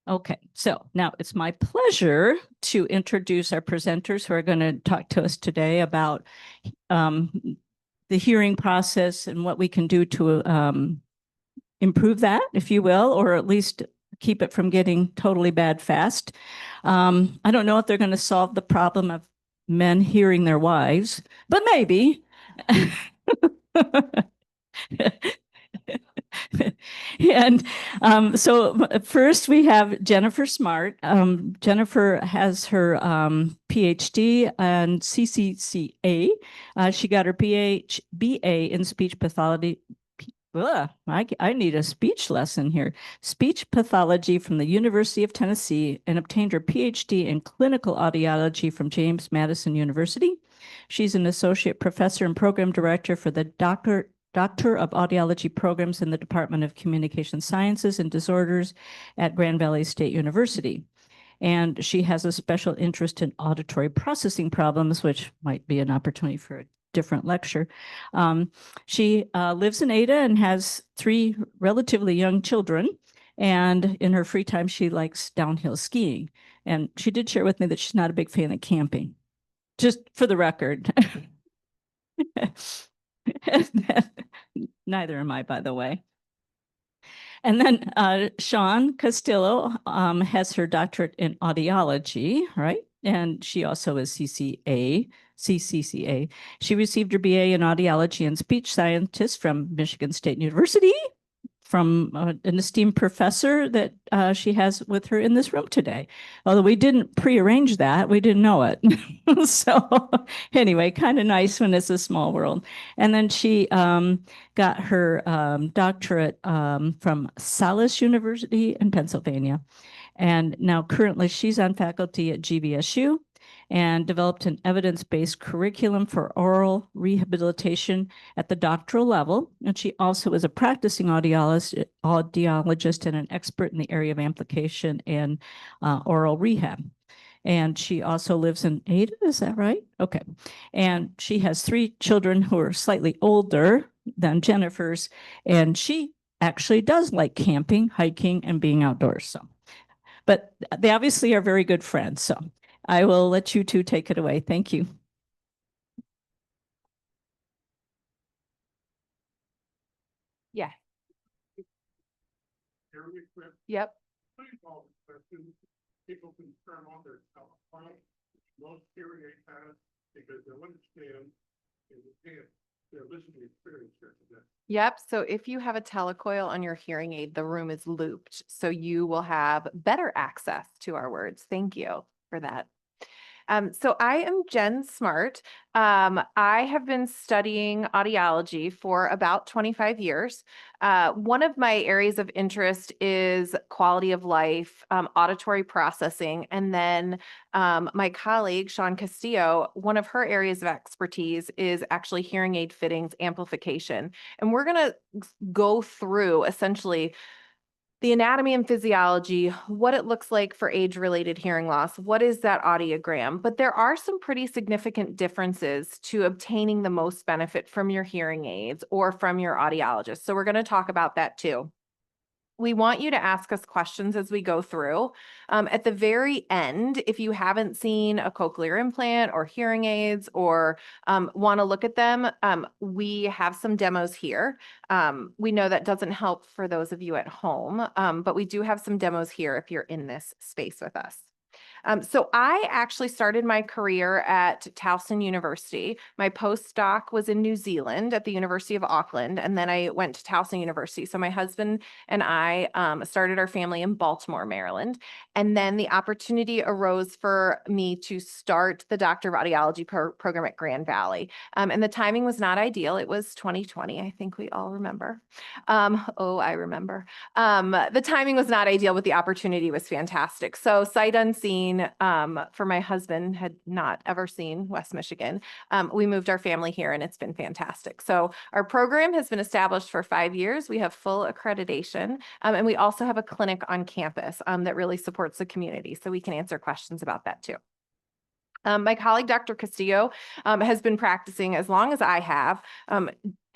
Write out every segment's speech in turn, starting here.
Okay, so now it's my pleasure to introduce our presenters who are going to talk to us today about the hearing process and what we can do to improve that, if you will, or at least keep it from getting totally bad fast. I don't know if they're going to solve the problem of men hearing their wives, but maybe. And so first we have Jennifer Smart. Jennifer has her PhD and CCCA. She got her BA in speech pathology. I need a speech lesson here. Speech pathology from the University of Tennessee and obtained her PhD in clinical audiology from James Madison University. She's an associate professor and program director for the Doctor of Audiology programs in the Department of Communication Sciences and Disorders at Grand Valley State University. And she has a special interest in auditory processing problems, which might be an opportunity for a different lecture. She lives in Ada and has 3 relatively young children. And in her free time, she likes downhill skiing. And she did share with me that she's not a big fan of camping, just for the record. Neither am I, by the way. And then Shawn Castillo has her doctorate in audiology, right? And she also is CCCA. She received her BA in audiology and speech scientist from Michigan State University, from an esteemed professor that she has with her in this room today. Although we didn't prearrange that, we didn't know it. So anyway, kind of nice when it's a small world. And then she got her doctorate from Salus University in Pennsylvania. And now currently she's on faculty at GVSU and developed an evidence-based curriculum for oral rehabilitation at the doctoral level. And she also is a practicing audiologist and an expert in the area of amplification and oral rehab. And she also lives in Ada, is that right? Okay. And she has 3 children who are slightly older than Jennifer's, and she actually does like camping, hiking, and being outdoors. So, but they obviously are very good friends. So I will let you 2 take it away. Thank you. Yeah. Yep. People can turn on their telephone. Most hearing aid has, because they'll understand and they're listening experience here today. Yep. So if you have a telecoil on your hearing aid, the room is looped. So you will have better access to our words. Thank you for that. So I am Jen Smart. I have been studying audiology for about 25 years. One of my areas of interest is quality of life, auditory processing, and then my colleague, Shawn Castillo, one of her areas of expertise is actually hearing aid fittings amplification. And we're going to go through essentially the anatomy and physiology, what it looks like for age-related hearing loss, what is that audiogram? But there are some pretty significant differences to obtaining the most benefit from your hearing aids or from your audiologist. So we're going to talk about that too. We want you to ask us questions as we go through. At the very end, if you haven't seen a cochlear implant or hearing aids or want to look at them, we have some demos here. We know that doesn't help for those of you at home, but we do have some demos here if you're in this space with us. So I actually started my career at Towson University. My postdoc was in New Zealand at the University of Auckland, and then I went to Towson University. So my husband and I started our family in Baltimore, Maryland. And then the opportunity arose for me to start the Doctor of Audiology program at Grand Valley. And the timing was not ideal. It was 2020, I think we all remember. I remember. The timing was not ideal, but the opportunity was fantastic. So sight unseen, for my husband had not ever seen West Michigan. We moved our family here and it's been fantastic. So our program has been established for 5 years. We have full accreditation, and we also have a clinic on campus that really supports the community. So we can answer questions about that too. My colleague, Dr. Castillo, has been practicing as long as I have.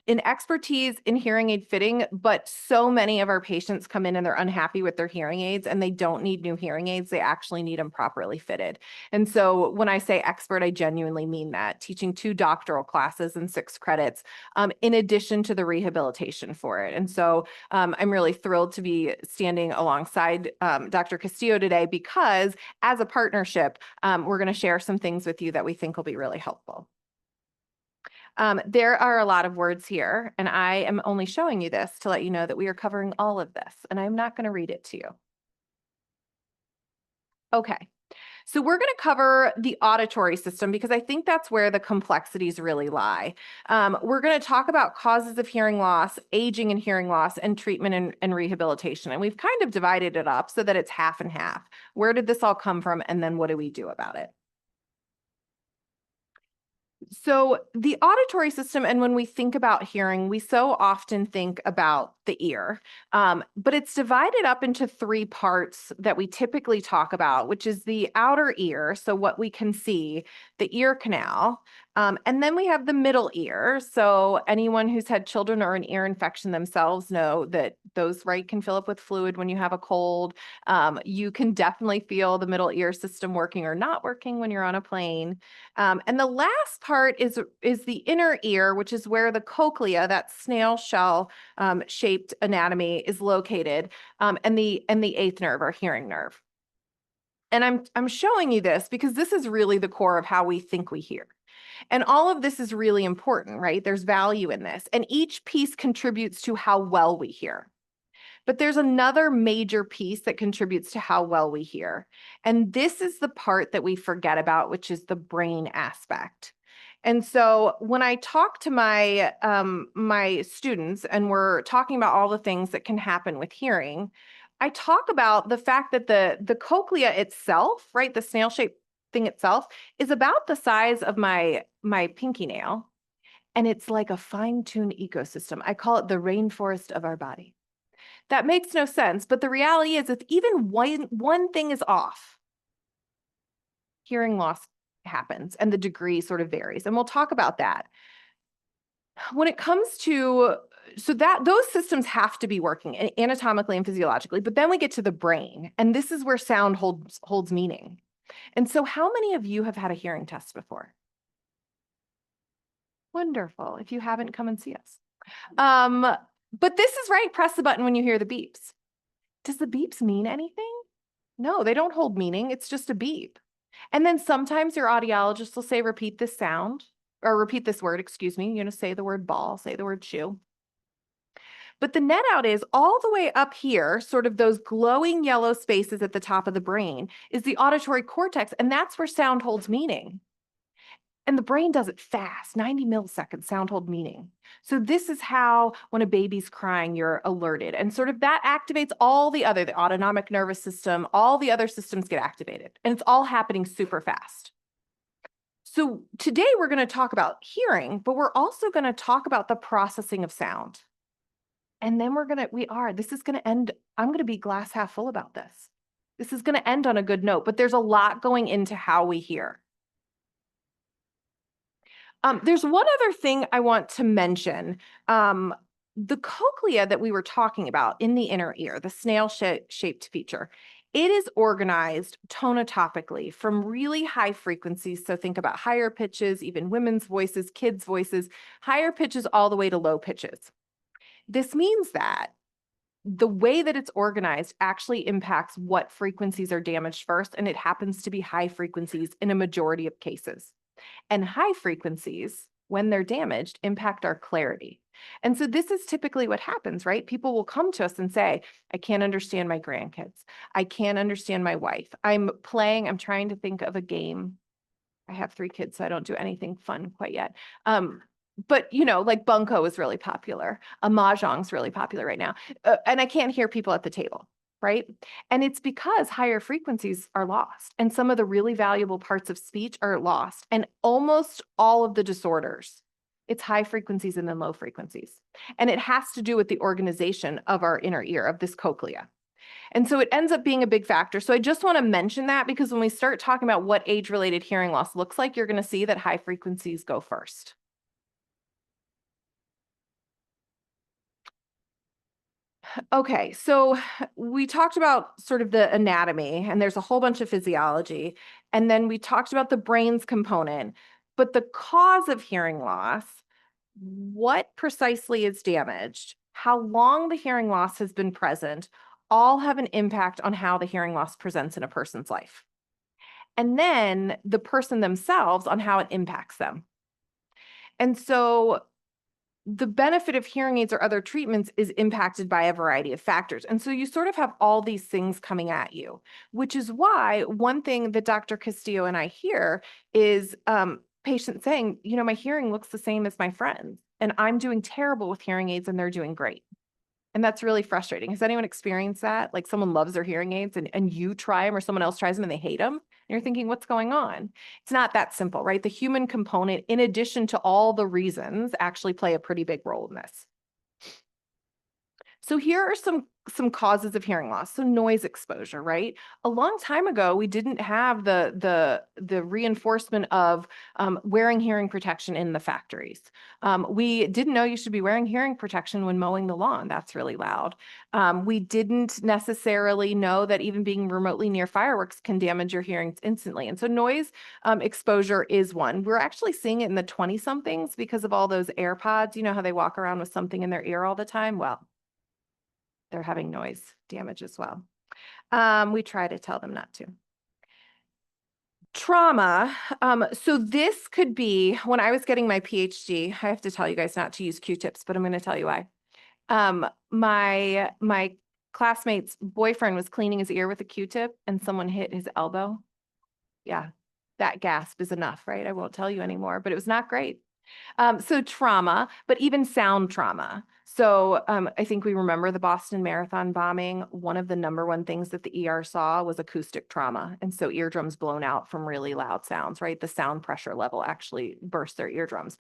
in expertise in hearing aid fitting, but so many of our patients come in and they're unhappy with their hearing aids and they don't need new hearing aids. They actually need them properly fitted. And so when I say expert, I genuinely mean that, teaching 2 doctoral classes and 6 credits, in addition to the rehabilitation for it. And so I'm really thrilled to be standing alongside Dr. Castillo today, because as a partnership, we're going to share some things with you that we think will be really helpful. There are a lot of words here, and I am only showing you this to let you know that we are covering all of this, and I'm not going to read it to you. Okay, so we're going to cover the auditory system because I think that's where the complexities really lie. We're going to talk about causes of hearing loss, aging and hearing loss, and treatment and rehabilitation. And we've kind of divided it up so that it's half and half. Where did this all come from? And then what do we do about it? So the auditory system, and when we think about hearing, we so often think about the ear, but it's divided up into 3 parts that we typically talk about, which is the outer ear, so what we can see, the ear canal, and then we have the middle ear. So anyone who's had children or an ear infection themselves know that those, right, can fill up with fluid when you have a cold. You can definitely feel the middle ear system working or not working when you're on a plane. And the last part is the inner ear, which is where the cochlea, that snail shell shaped anatomy, is located, and the 8th nerve, or hearing nerve. And I'm showing you this because this is really the core of how we think we hear. And all of this is really important, right? There's value in this, and each piece contributes to how well we hear. But there's another major piece that contributes to how well we hear. And this is the part that we forget about, which is the brain aspect. And so when I talk to my my students and we're talking about all the things that can happen with hearing, I talk about the fact that the cochlea itself, right, the snail-shaped thing itself, is about the size of my pinky nail. And it's like a fine-tuned ecosystem. I call it the rainforest of our body. That makes no sense, but the reality is if even one thing is off, hearing loss happens, and the degree sort of varies. And we'll talk about that. When it comes to, so that those systems have to be working anatomically and physiologically, but then we get to the brain, and this is where sound holds meaning. And so how many of you have had a hearing test before? Wonderful. If you haven't, come and see us. But this is right, press the button when you hear the beeps. Does the beeps mean anything? No, they don't hold meaning. It's just a beep. And then sometimes your audiologist will say, repeat this sound, or repeat this word, excuse me. You're going to say the word ball, say the word shoe. But the net out is all the way up here, sort of those glowing yellow spaces at the top of the brain, is the auditory cortex. And that's where sound holds meaning. And the brain does it fast, 90 milliseconds, sound hold meaning. So this is how, when a baby's crying, you're alerted. And sort of that activates all the autonomic nervous system, all the other systems get activated. And it's all happening super fast. So today we're going to talk about hearing, but we're also going to talk about the processing of sound. And then this is going to end, I'm going to be glass half full about this. This is going to end on a good note, but there's a lot going into how we hear. There's one other thing I want to mention. The cochlea that we were talking about in the inner ear, the snail-shaped feature, it is organized tonotopically from really high frequencies. So think about higher pitches, even women's voices, kids' voices, higher pitches all the way to low pitches. This means that the way that it's organized actually impacts what frequencies are damaged first, and it happens to be high frequencies in a majority of cases. And high frequencies, when they're damaged, impact our clarity. And so this is typically what happens, right? People will come to us and say, I can't understand my grandkids. I can't understand my wife. I'm trying to think of a game. I have 3 kids, so I don't do anything fun quite yet. But like Bunko is really popular. Mahjong's really popular right now. And I can't hear people at the table. Right? And it's because higher frequencies are lost, and some of the really valuable parts of speech are lost, and almost all of the disorders, it's high frequencies and then low frequencies. And it has to do with the organization of our inner ear, of this cochlea. And so it ends up being a big factor. So I just want to mention that because when we start talking about what age-related hearing loss looks like, you're going to see that high frequencies go first. Okay, so we talked about sort of the anatomy, and there's a whole bunch of physiology, and then we talked about the brain's component, but the cause of hearing loss, what precisely is damaged, how long the hearing loss has been present, all have an impact on how the hearing loss presents in a person's life. And then the person themselves on how it impacts them. And so the benefit of hearing aids or other treatments is impacted by a variety of factors. And so you sort of have all these things coming at you, which is why one thing that Dr. Castillo and I hear is patients saying, you know, my hearing looks the same as my friends, and I'm doing terrible with hearing aids and they're doing great. And that's really frustrating. Has anyone experienced that? Like someone loves their hearing aids and you try them or someone else tries them and they hate them. And you're thinking, what's going on? It's not that simple, right? The human component, in addition to all the reasons, actually play a pretty big role in this. So here are some causes of hearing loss. So noise exposure, right? A long time ago, we didn't have the reinforcement of wearing hearing protection in the factories. We didn't know you should be wearing hearing protection when mowing the lawn. That's really loud. We didn't necessarily know that even being remotely near fireworks can damage your hearing instantly. And so noise exposure is one. We're actually seeing it in the 20-somethings because of all those AirPods. You know how they walk around with something in their ear all the time? Well, they're having noise damage as well. We try to tell them not to. Trauma. So this could be when I was getting my PhD. I have to tell you guys not to use Q-tips, but I'm going to tell you why. My classmate's boyfriend was cleaning his ear with a Q-tip and someone hit his elbow. Yeah, that gasp is enough, right? I won't tell you anymore, but it was not great. So trauma, but even sound trauma. So I think we remember the Boston Marathon bombing. One of the number one things that the ER saw was acoustic trauma. And so eardrums blown out from really loud sounds, right? The sound pressure level actually burst their eardrums.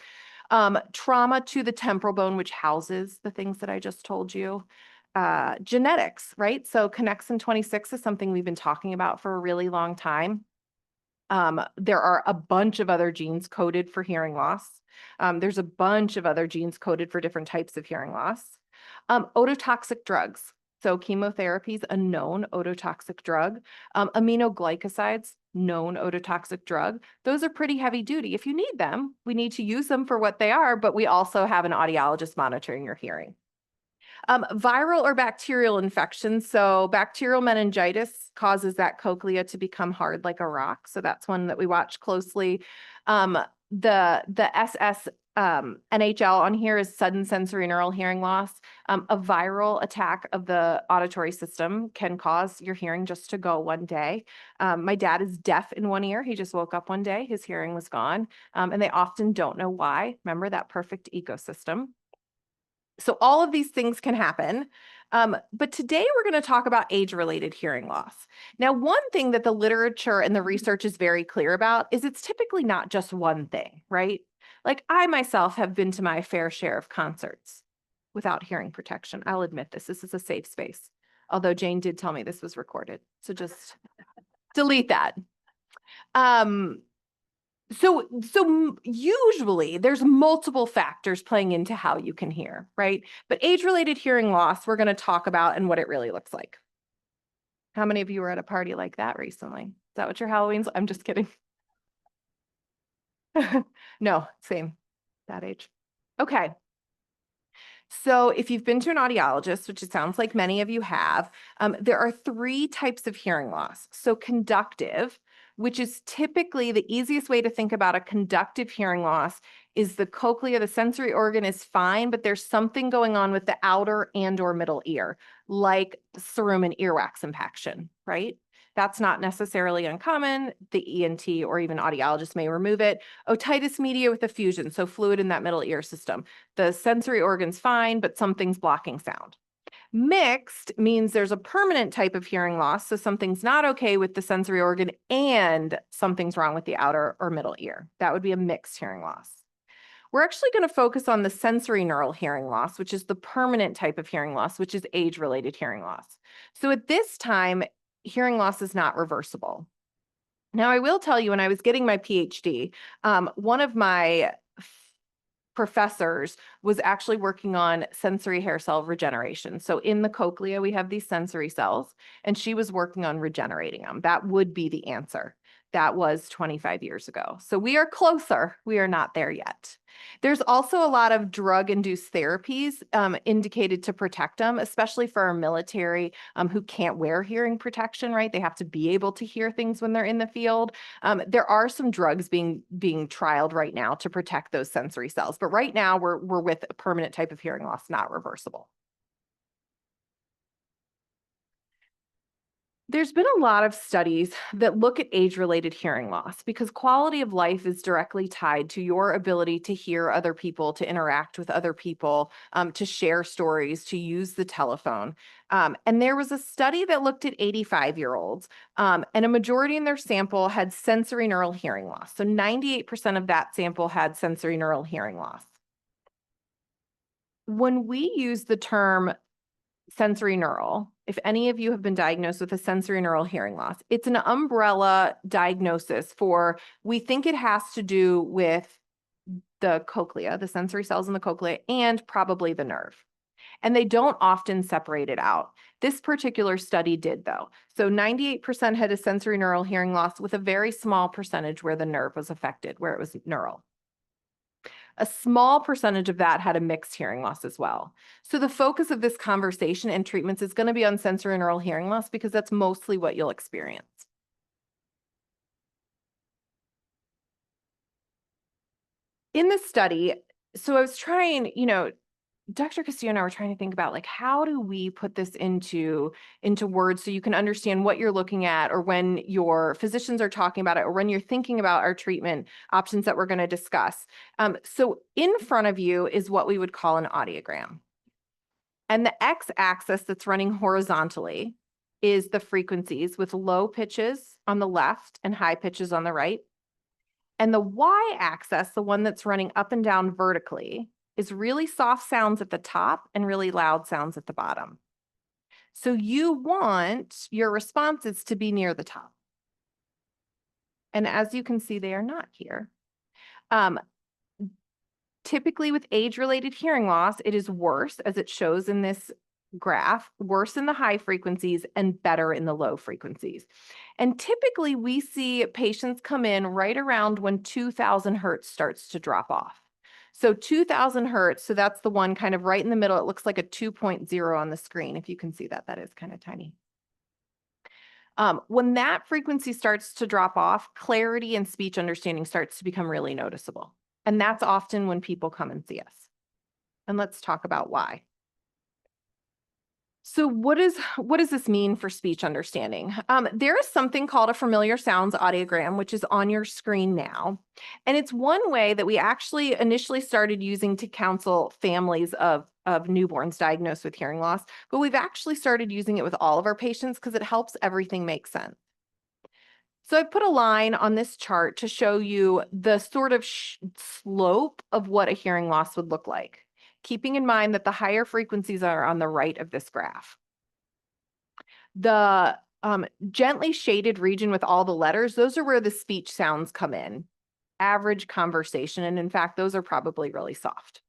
Trauma to the temporal bone, which houses the things that I just told you. Genetics, right? So connexin 26 is something we've been talking about for a really long time. There are a bunch of other genes coded for hearing loss. There's a bunch of other genes coded for different types of hearing loss. Ototoxic drugs. So chemotherapy is a known ototoxic drug. Aminoglycosides, known ototoxic drug. Those are pretty heavy duty. If you need them, we need to use them for what they are, but we also have an audiologist monitoring your hearing. Viral or bacterial infections. So bacterial meningitis causes that cochlea to become hard like a rock. So that's one that we watch closely. The SS NHL on here is sudden sensory neural hearing loss. A viral attack of the auditory system can cause your hearing just to go one day. My dad is deaf in one ear. He just woke up one day, his hearing was gone. And they often don't know why. Remember that perfect ecosystem. So all of these things can happen. But today we're going to talk about age-related hearing loss. Now, one thing that the literature and the research is very clear about is it's typically not just one thing, right? Like I myself have been to my fair share of concerts without hearing protection. I'll admit this. This is a safe space. Although Jane did tell me this was recorded. So just delete that. So usually there's multiple factors playing into how you can hear, right? But age-related hearing loss, we're going to talk about and what it really looks like. How many of you were at a party like that recently? Is that what your Halloween's? I'm just kidding. No, same, that age. Okay. So if you've been to an audiologist, which it sounds like many of you have, there are three types of hearing loss. So conductive, which is typically the easiest way to think about a conductive hearing loss is the cochlea, the sensory organ is fine, but there's something going on with the outer and or middle ear, like cerumen earwax impaction, right? That's not necessarily uncommon. The ENT or even audiologist may remove it. Otitis media with effusion, so fluid in that middle ear system. The sensory organ's fine, but something's blocking sound. Mixed means there's a permanent type of hearing loss, so something's not okay with the sensory organ and something's wrong with the outer or middle ear. That would be a mixed hearing loss. We're actually going to focus on the sensory neural hearing loss, which is the permanent type of hearing loss, which is age-related hearing loss. So at this time, hearing loss is not reversible. Now, I will tell you, when I was getting my PhD, one of my professors was actually working on sensory hair cell regeneration. So in the cochlea, we have these sensory cells, and she was working on regenerating them. That would be the answer. That was 25 years ago. So we are closer. We are not there yet. There's also a lot of drug-induced therapies indicated to protect them, especially for our military who can't wear hearing protection, right? They have to be able to hear things when they're in the field. There are some drugs being trialed right now to protect those sensory cells, but right now we're with a permanent type of hearing loss, not reversible. There's been a lot of studies that look at age-related hearing loss because quality of life is directly tied to your ability to hear other people, to interact with other people, to share stories, to use the telephone. And there was a study that looked at 85-year-olds, and a majority in their sample had sensory neural hearing loss. So 98% of that sample had sensory neural hearing loss. When we use the term sensory neural, if any of you have been diagnosed with a sensory neural hearing loss, it's an umbrella diagnosis for, we think it has to do with the cochlea, the sensory cells in the cochlea, and probably the nerve. And they don't often separate it out. This particular study did, though. So 98% had a sensory neural hearing loss with a very small percentage where the nerve was affected, where it was neural. A small percentage of that had a mixed hearing loss as well. So the focus of this conversation and treatments is going to be on sensory neural hearing loss because that's mostly what you'll experience. In the study, so I was trying, Dr. Castillo and I were trying to think about, like, how do we put this into words so you can understand what you're looking at, or when your physicians are talking about it, or when you're thinking about our treatment options that we're going to discuss. So in front of you is what we would call an audiogram. And the x-axis that's running horizontally is the frequencies with low pitches on the left and high pitches on the right. And the y-axis, the one that's running up and down vertically, is really soft sounds at the top and really loud sounds at the bottom. So you want your responses to be near the top. And as you can see, they are not here. Typically with age-related hearing loss, it is worse, as it shows in this graph, worse in the high frequencies and better in the low frequencies. And typically we see patients come in right around when 2000 hertz starts to drop off. So 2000 hertz, so that's the one kind of right in the middle. It looks like a 2.0 on the screen. If you can see that, that is kind of tiny. When that frequency starts to drop off, clarity and speech understanding starts to become really noticeable. And that's often when people come and see us. And let's talk about why. So what does this mean for speech understanding? There is something called a familiar sounds audiogram, which is on your screen now. And it's one way that we actually initially started using to counsel families of newborns diagnosed with hearing loss, but we've actually started using it with all of our patients because it helps everything make sense. So I put a line on this chart to show you the sort of slope of what a hearing loss would look like, keeping in mind that the higher frequencies are on the right of this graph. The gently shaded region with all the letters, those are where the speech sounds come in. Average conversation, and in fact, those are probably really soft.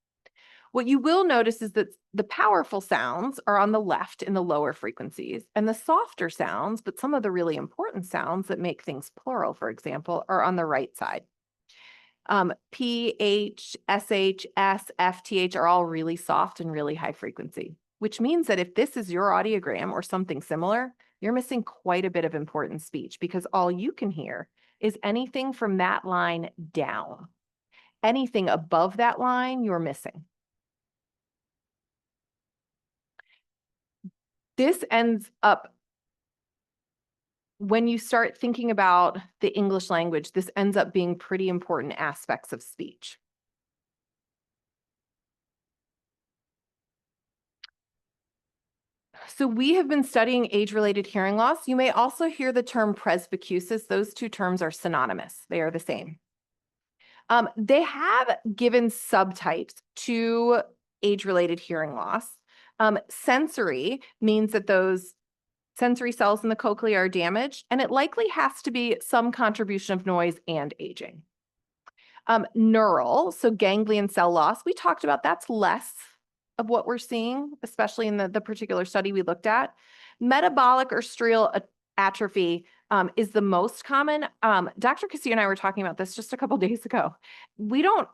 What you will notice is that the powerful sounds are on the left in the lower frequencies, and the softer sounds, but some of the really important sounds that make things plural, for example, are on the right side. P, H, SH, S, F, TH are all really soft and really high frequency, which means that if this is your audiogram or something similar, you're missing quite a bit of important speech because all you can hear is anything from that line down. Anything above that line, you're missing. This ends up, when you start thinking about the English language, this ends up being pretty important aspects of speech. So we have been studying age-related hearing loss. You may also hear the term presbycusis. Those two terms are synonymous. They are the same. They have given subtypes to age-related hearing loss. Sensory means that those sensory cells in the cochlea are damaged, and it likely has to be some contribution of noise and aging. Neural, so ganglion cell loss, we talked about that's less of what we're seeing, especially in the particular study we looked at. Metabolic or strial atrophy is the most common. Dr. Castillo and I were talking about this just a couple days ago. We don't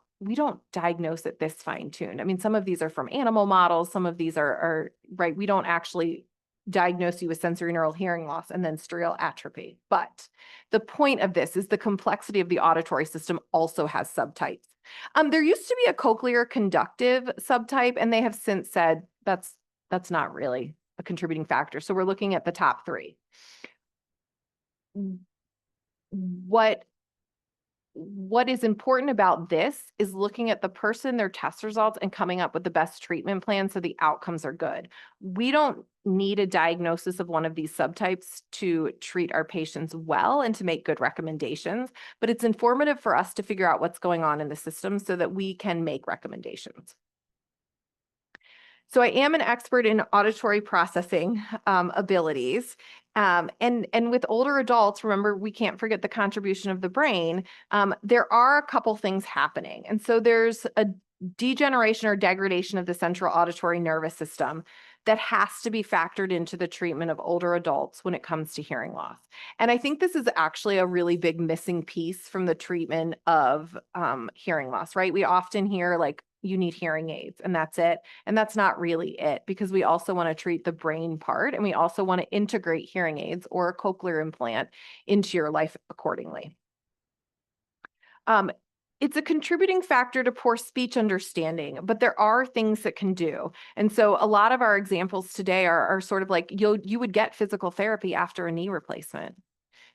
diagnose it this fine-tuned. I mean, some of these are from animal models, some of these are right. We don't actually diagnose you with sensory neural hearing loss and then strial atrophy. But the point of this is the complexity of the auditory system also has subtypes. There used to be a cochlear conductive subtype, and they have since said that's not really a contributing factor. So we're looking at the top three. What is important about this is looking at the person, their test results, and coming up with the best treatment plan so the outcomes are good. We don't need a diagnosis of one of these subtypes to treat our patients well and to make good recommendations, but it's informative for us to figure out what's going on in the system so that we can make recommendations. So I am an expert in auditory processing abilities. And with older adults, remember, we can't forget the contribution of the brain. There are a couple things happening. And so there's a degeneration or degradation of the central auditory nervous system that has to be factored into the treatment of older adults when it comes to hearing loss. And I think this is actually a really big missing piece from the treatment of hearing loss, right? We often hear like, you need hearing aids and that's it. And that's not really it, because we also want to treat the brain part, and we also want to integrate hearing aids or a cochlear implant into your life accordingly. It's a contributing factor to poor speech understanding, but there are things that can do. And so a lot of our examples today are sort of like you would get physical therapy after a knee replacement.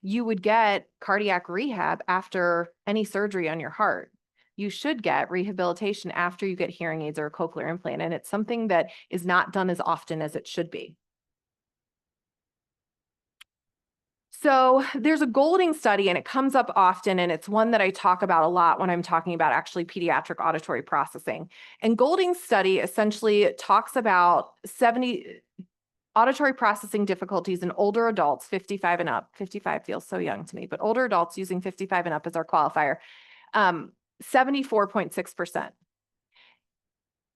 You would get cardiac rehab after any surgery on your heart. You should get rehabilitation after you get hearing aids or a cochlear implant. And it's something that is not done as often as it should be. So there's a Golding study, and it comes up often, and it's one that I talk about a lot when I'm talking about actually pediatric auditory processing. And Golding's study essentially talks about 70 auditory processing difficulties in older adults, 55 and up. 55 feels so young to me, but older adults using 55 and up as our qualifier, 74.6%.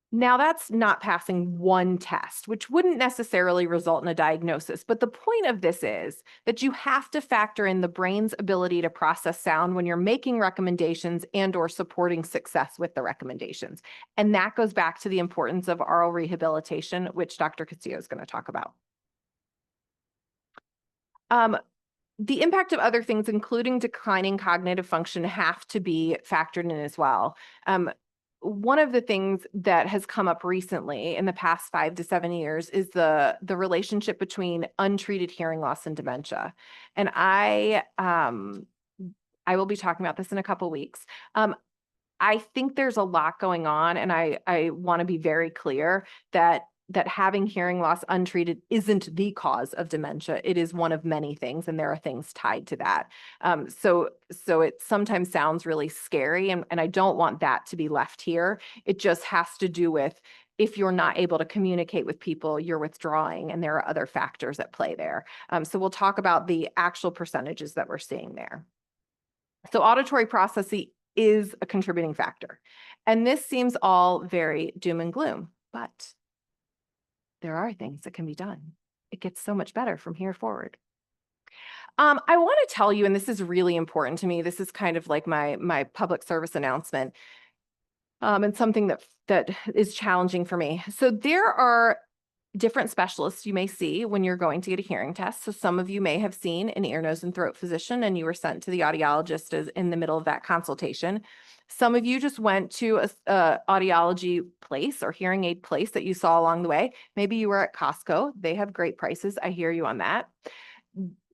Now that's not passing one test, which wouldn't necessarily result in a diagnosis. But the point of this is that you have to factor in the brain's ability to process sound when you're making recommendations and or supporting success with the recommendations. And that goes back to the importance of oral rehabilitation, which Dr. Castillo is going to talk about. The impact of other things, including declining cognitive function, have to be factored in as well. One of the things that has come up recently in the past 5 to 7 years is the relationship between untreated hearing loss and dementia. And I will be talking about this in a couple weeks. I think there's a lot going on, and I want to be very clear that having hearing loss untreated isn't the cause of dementia. It is one of many things, and there are things tied to that. So it sometimes sounds really scary, and I don't want that to be left here. It just has to do with, if you're not able to communicate with people, you're withdrawing, and there are other factors at play there. So we'll talk about the actual percentages that we're seeing there. So auditory processing is a contributing factor. And this seems all very doom and gloom, but there are things that can be done. It gets so much better from here forward. I want to tell you, and this is really important to me, this is kind of like my public service announcement, and something that is challenging for me. So there are different specialists you may see when you're going to get a hearing test. So some of you may have seen an ear, nose, and throat physician, and you were sent to the audiologist as in the middle of that consultation. Some of you just went to a audiology place or hearing aid place that you saw along the way. Maybe you were at Costco. They have great prices. I hear you on that.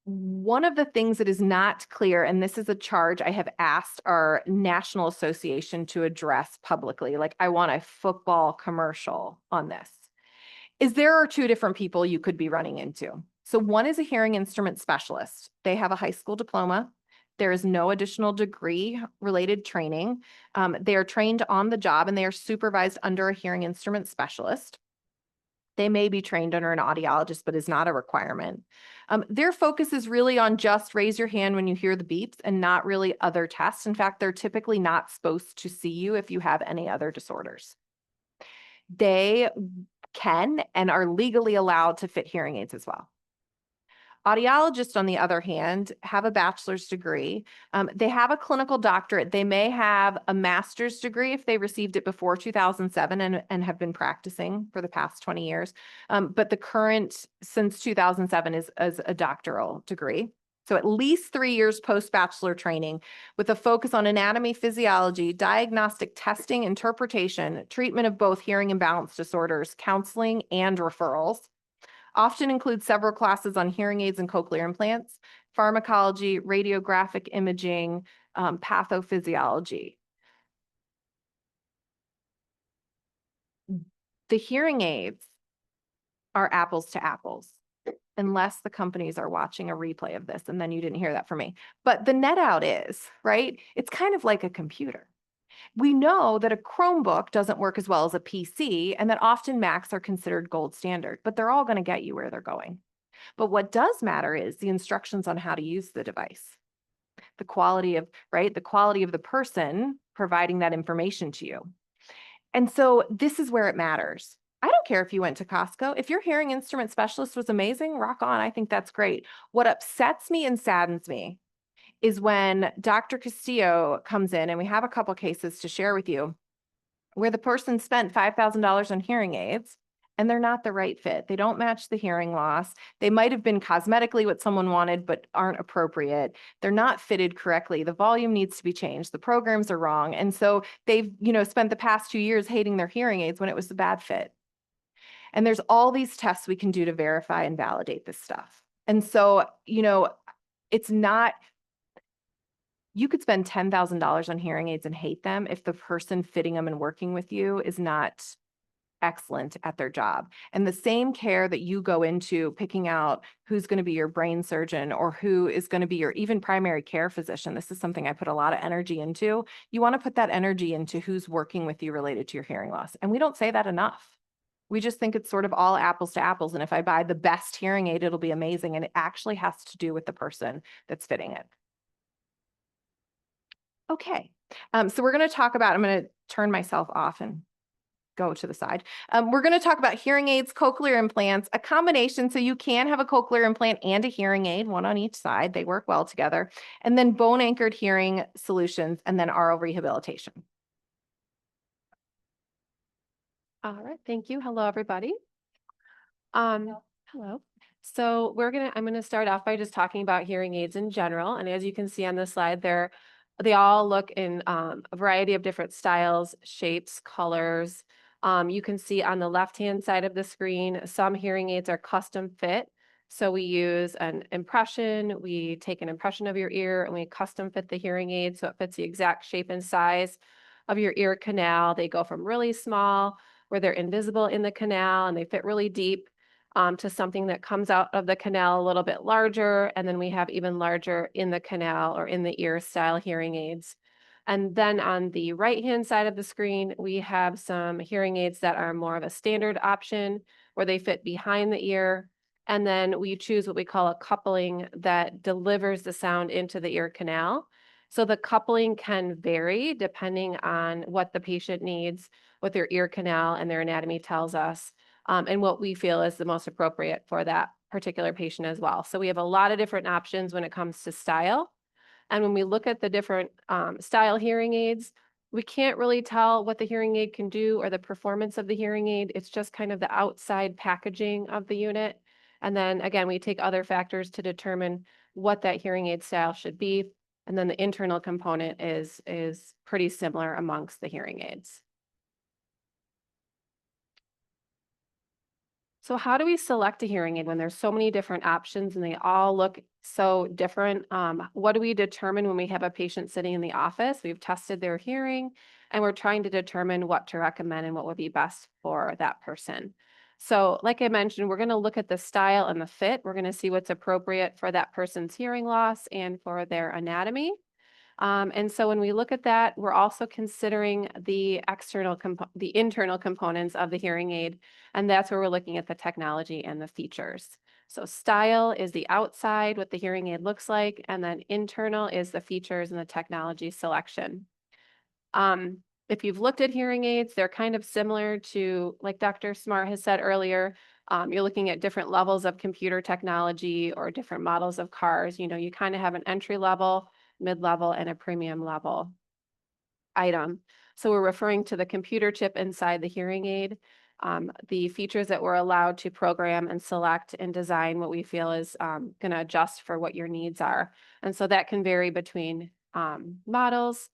One of the things that is not clear, and this is a charge I have asked our national association to address publicly, like I want a football commercial on this, is there are two different people you could be running into. So one is a hearing instrument specialist. They have a high school diploma. There is no additional degree related training. They are trained on the job, and they are supervised under a hearing instrument specialist. They may be trained under an audiologist, but is not a requirement. Their focus is really on just raise your hand when you hear the beeps and not really other tests. In fact, they're typically not supposed to see you if you have any other disorders. They can and are legally allowed to fit hearing aids as well. Audiologists, on the other hand, have a bachelor's degree. They have a clinical doctorate. They may have a master's degree if they received it before 2007 and have been practicing for the past 20 years. But the current, since 2007, is a doctoral degree. So at least 3 years post-bachelor training with a focus on anatomy, physiology, diagnostic testing, interpretation, treatment of both hearing and balance disorders, counseling, and referrals. Often includes several classes on hearing aids and cochlear implants, pharmacology, radiographic imaging, pathophysiology. The hearing aids are apples to apples, unless the companies are watching a replay of this, and then you didn't hear that from me. But the net out is, right? It's kind of like a computer. We know that a Chromebook doesn't work as well as a PC, and that often Macs are considered gold standard, but they're all going to get you where they're going. But what does matter is the instructions on how to use the device, the quality of, right? The quality of the person providing that information to you. And so this is where it matters. I don't care if you went to Costco. If your hearing instrument specialist was amazing, rock on. I think that's great. What upsets me and saddens me is when Dr. Castillo comes in, and we have a couple cases to share with you, where the person spent $5,000 on hearing aids and they're not the right fit. They don't match the hearing loss. They might have been cosmetically what someone wanted, but aren't appropriate. They're not fitted correctly. The volume needs to be changed. The programs are wrong. And so they've, spent the past 2 years hating their hearing aids when it was a bad fit. And there's all these tests we can do to verify and validate this stuff. And so, it's not, you could spend $10,000 on hearing aids and hate them if the person fitting them and working with you is not excellent at their job. And the same care that you go into picking out who's going to be your brain surgeon or who is going to be your even primary care physician. This is something I put a lot of energy into. You want to put that energy into who's working with you related to your hearing loss. And we don't say that enough. We just think it's sort of all apples to apples. And if I buy the best hearing aid, it'll be amazing. And it actually has to do with the person that's fitting it. Okay. So we're going to talk about, I'm going to turn myself off and go to the side. We're going to talk about hearing aids, cochlear implants, a combination. So you can have a cochlear implant and a hearing aid, one on each side. They work well together. And then bone anchored hearing solutions, and then oral rehabilitation. All right, thank you. Hello, everybody. Hello. So I'm gonna start off by just talking about hearing aids in general. And as you can see on the slide there, they all look in a variety of different styles, shapes, colors. You can see on the left-hand side of the screen, some hearing aids are custom fit. So we use an impression, we take an impression of your ear and we custom fit the hearing aid so it fits the exact shape and size of your ear canal. They go from really small, where they're invisible in the canal and they fit really deep, to something that comes out of the canal a little bit larger. And then we have even larger in the canal or in the ear style hearing aids. And then on the right-hand side of the screen, we have some hearing aids that are more of a standard option where they fit behind the ear. And then we choose what we call a coupling that delivers the sound into the ear canal. So the coupling can vary depending on what the patient needs, what their ear canal and their anatomy tells us, and what we feel is the most appropriate for that particular patient as well. So we have a lot of different options when it comes to style. And when we look at the different style hearing aids, we can't really tell what the hearing aid can do or the performance of the hearing aid. It's just kind of the outside packaging of the unit. And then again, we take other factors to determine what that hearing aid style should be. And then the internal component is pretty similar amongst the hearing aids. So how do we select a hearing aid when there's so many different options and they all look so different? What do we determine when we have a patient sitting in the office? We've tested their hearing and we're trying to determine what to recommend and what would be best for that person. So like I mentioned, we're going to look at the style and the fit. We're going to see what's appropriate for that person's hearing loss and for their anatomy. And so when we look at that, we're also considering the internal components of the hearing aid, and that's where we're looking at the technology and the features. So style is the outside, what the hearing aid looks like, and then internal is the features and the technology selection. If you've looked at hearing aids, they're kind of similar to, like Dr. Smart has said earlier, you're looking at different levels of computer technology or different models of cars. You know, you kind of have an entry level, mid-level, and a premium level item. So we're referring to the computer chip inside the hearing aid, the features that we're allowed to program and select and design what we feel is going to adjust for what your needs are. And so that can vary between models.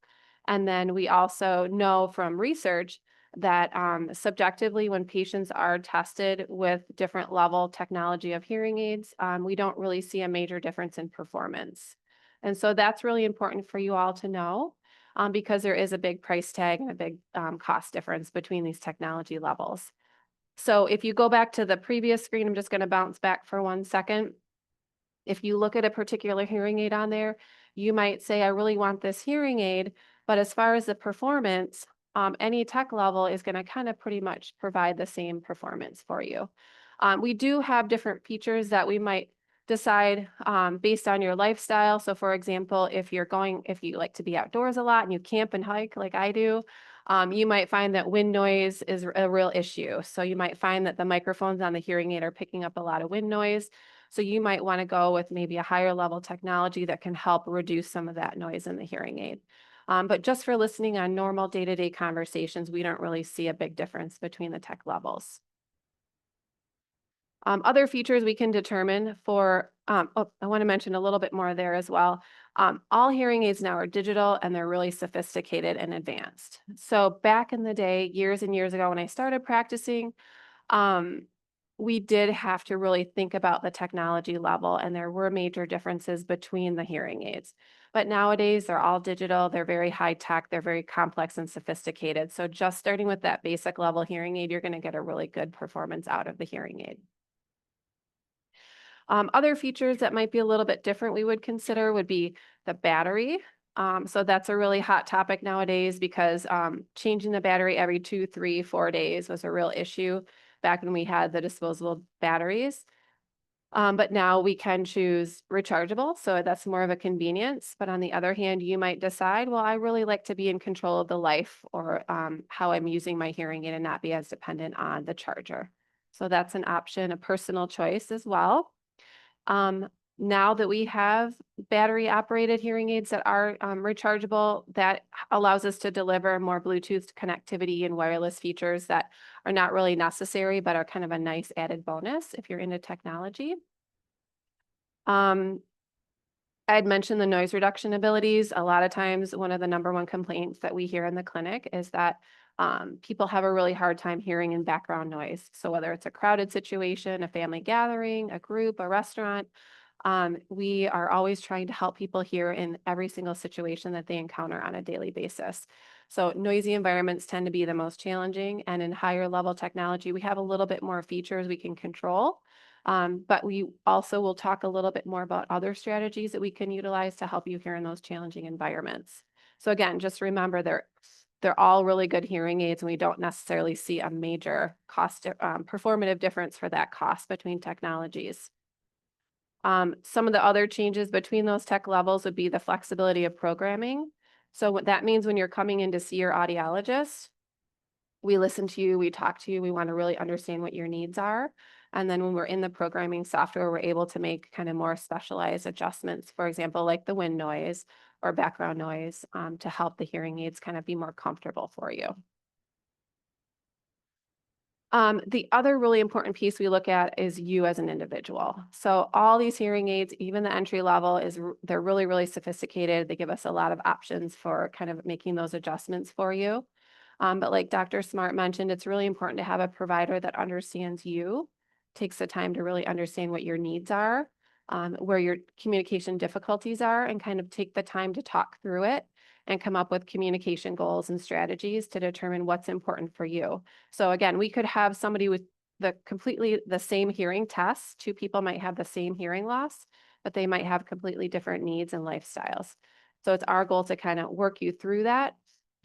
And then we also know from research that subjectively, when patients are tested with different level technology of hearing aids, we don't really see a major difference in performance. And so that's really important for you all to know, because there is a big price tag and a big cost difference between these technology levels. So if you go back to the previous screen, I'm just going to bounce back for 1 second. If you look at a particular hearing aid on there, you might say, I really want this hearing aid, but as far as the performance, any tech level is going to kind of pretty much provide the same performance for you. We do have different features that we might decide based on your lifestyle. So for example, if you like to be outdoors a lot and you camp and hike like I do, you might find that wind noise is a real issue. So you might find that the microphones on the hearing aid are picking up a lot of wind noise. So you might want to go with maybe a higher level technology that can help reduce some of that noise in the hearing aid. But just for listening on normal day-to-day conversations, we don't really see a big difference between the tech levels. Other features we can determine for, I want to mention a little bit more there as well. All hearing aids now are digital and they're really sophisticated and advanced. So back in the day, years and years ago when I started practicing, we did have to really think about the technology level, and there were major differences between the hearing aids. But nowadays, they're all digital, they're very high tech, they're very complex and sophisticated. So just starting with that basic level hearing aid, you're going to get a really good performance out of the hearing aid. Other features that might be a little bit different we would consider would be the battery. So that's a really hot topic nowadays because changing the battery every 2, 3, 4 days was a real issue back when we had the disposable batteries. But now we can choose rechargeable, so that's more of a convenience. But on the other hand, you might decide, well, I really like to be in control of the life or how I'm using my hearing aid and not be as dependent on the charger. So that's an option, a personal choice as well. Now that we have battery operated hearing aids that are rechargeable, that allows us to deliver more Bluetooth connectivity and wireless features that are not really necessary, but are kind of a nice added bonus if you're into technology. I'd mentioned the noise reduction abilities. A lot of times, one of the #1 complaints that we hear in the clinic is that people have a really hard time hearing in background noise. So whether it's a crowded situation, a family gathering, a group, a restaurant, we are always trying to help people hear in every single situation that they encounter on a daily basis. So noisy environments tend to be the most challenging, and in higher level technology, we have a little bit more features we can control. But we also will talk a little bit more about other strategies that we can utilize to help you hear in those challenging environments. So again, just remember they're all really good hearing aids, and we don't necessarily see a major cost performative difference for that cost between technologies. Some of the other changes between those tech levels would be the flexibility of programming. So what that means when you're coming in to see your audiologist, we listen to you, we talk to you, we want to really understand what your needs are. And then when we're in the programming software, we're able to make kind of more specialized adjustments, for example, like the wind noise or background noise, to help the hearing aids kind of be more comfortable for you. The other really important piece we look at is you as an individual. So all these hearing aids, even the entry level, they're really, really sophisticated. They give us a lot of options for kind of making those adjustments for you. But like Dr. Smart mentioned, it's really important to have a provider that understands you, takes the time to really understand what your needs are, where your communication difficulties are, and kind of take the time to talk through it and come up with communication goals and strategies to determine what's important for you. So again, we could have somebody with completely the same hearing tests. 2 people might have the same hearing loss, but they might have completely different needs and lifestyles. So it's our goal to kind of work you through that,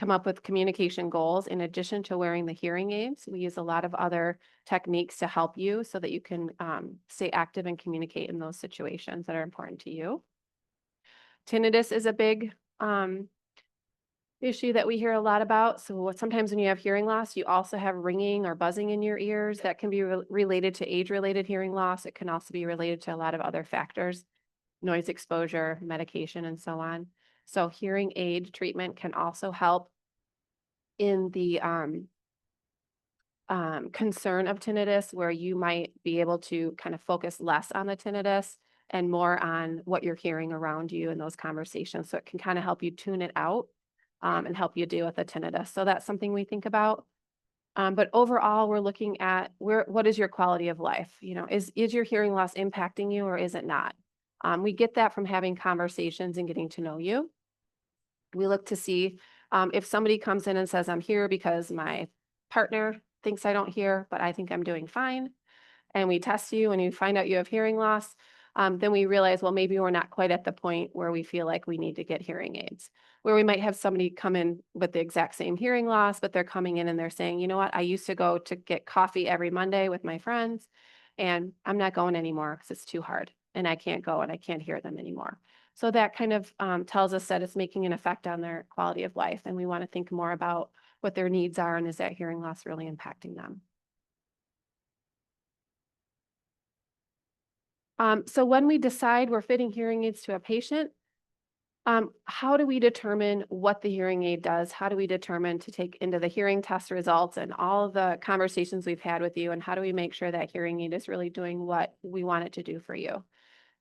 come up with communication goals in addition to wearing the hearing aids. We use a lot of other techniques to help you so that you can stay active and communicate in those situations that are important to you. Tinnitus is a big issue that we hear a lot about. So sometimes when you have hearing loss, you also have ringing or buzzing in your ears. That can be related to age-related hearing loss. It can also be related to a lot of other factors, noise exposure, medication, and so on. So hearing aid treatment can also help in the concern of tinnitus, where you might be able to kind of focus less on the tinnitus and more on what you're hearing around you in those conversations. So it can kind of help you tune it out and help you deal with the tinnitus. So that's something we think about. But overall, we're looking at what is your quality of life? You know, is your hearing loss impacting you or is it not? We get that from having conversations and getting to know you. We look to see if somebody comes in and says, I'm here because my partner thinks I don't hear, but I think I'm doing fine. And we test you and you find out you have hearing loss, then we realize, well, maybe we're not quite at the point where we feel like we need to get hearing aids. Where we might have somebody come in with the exact same hearing loss, but they're coming in and they're saying, you know what, I used to go to get coffee every Monday with my friends, and I'm not going anymore because it's too hard and I can't go and I can't hear them anymore. So that kind of tells us that it's making an effect on their quality of life. And we want to think more about what their needs are and is that hearing loss really impacting them. So when we decide we're fitting hearing aids to a patient, how do we determine what the hearing aid does? How do we determine to take into the hearing test results and all of the conversations we've had with you? And how do we make sure that hearing aid is really doing what we want it to do for you?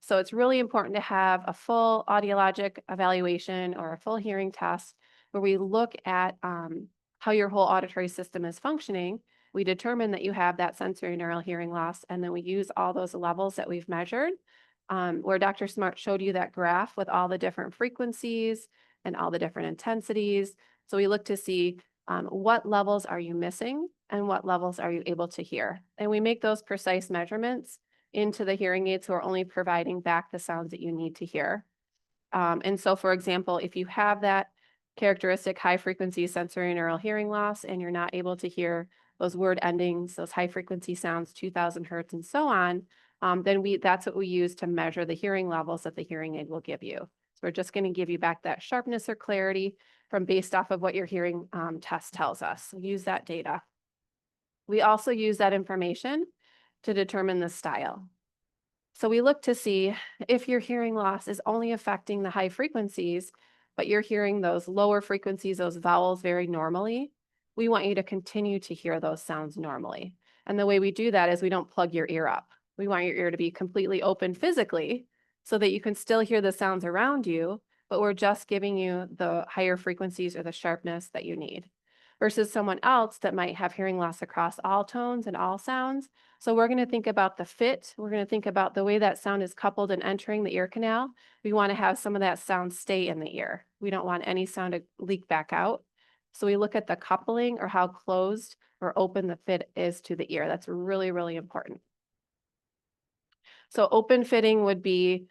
So it's really important to have a full audiologic evaluation or a full hearing test where we look at how your whole auditory system is functioning. We determine that you have that sensory neural hearing loss, and then we use all those levels that we've measured, where Dr. Smart showed you that graph with all the different frequencies and all the different intensities. So we look to see what levels are you missing and what levels are you able to hear. And we make those precise measurements into the hearing aids who are only providing back the sounds that you need to hear. And so, for example, if you have that characteristic high frequency sensory neural hearing loss and you're not able to hear those word endings, those high frequency sounds, 2000 hertz and so on, then that's what we use to measure the hearing levels that the hearing aid will give you. So we're just going to give you back that sharpness or clarity from based off of what your hearing test tells us. So use that data. We also use that information to determine the style. So we look to see if your hearing loss is only affecting the high frequencies, but you're hearing those lower frequencies, those vowels very normally. We want you to continue to hear those sounds normally. And the way we do that is we don't plug your ear up. We want your ear to be completely open physically so that you can still hear the sounds around you, but we're just giving you the higher frequencies or the sharpness that you need. Versus someone else that might have hearing loss across all tones and all sounds. So we're going to think about the fit. We're going to think about the way that sound is coupled and entering the ear canal. We want to have some of that sound stay in the ear. We don't want any sound to leak back out. So we look at the coupling or how closed or open the fit is to the ear. That's really, really important. So open fitting would be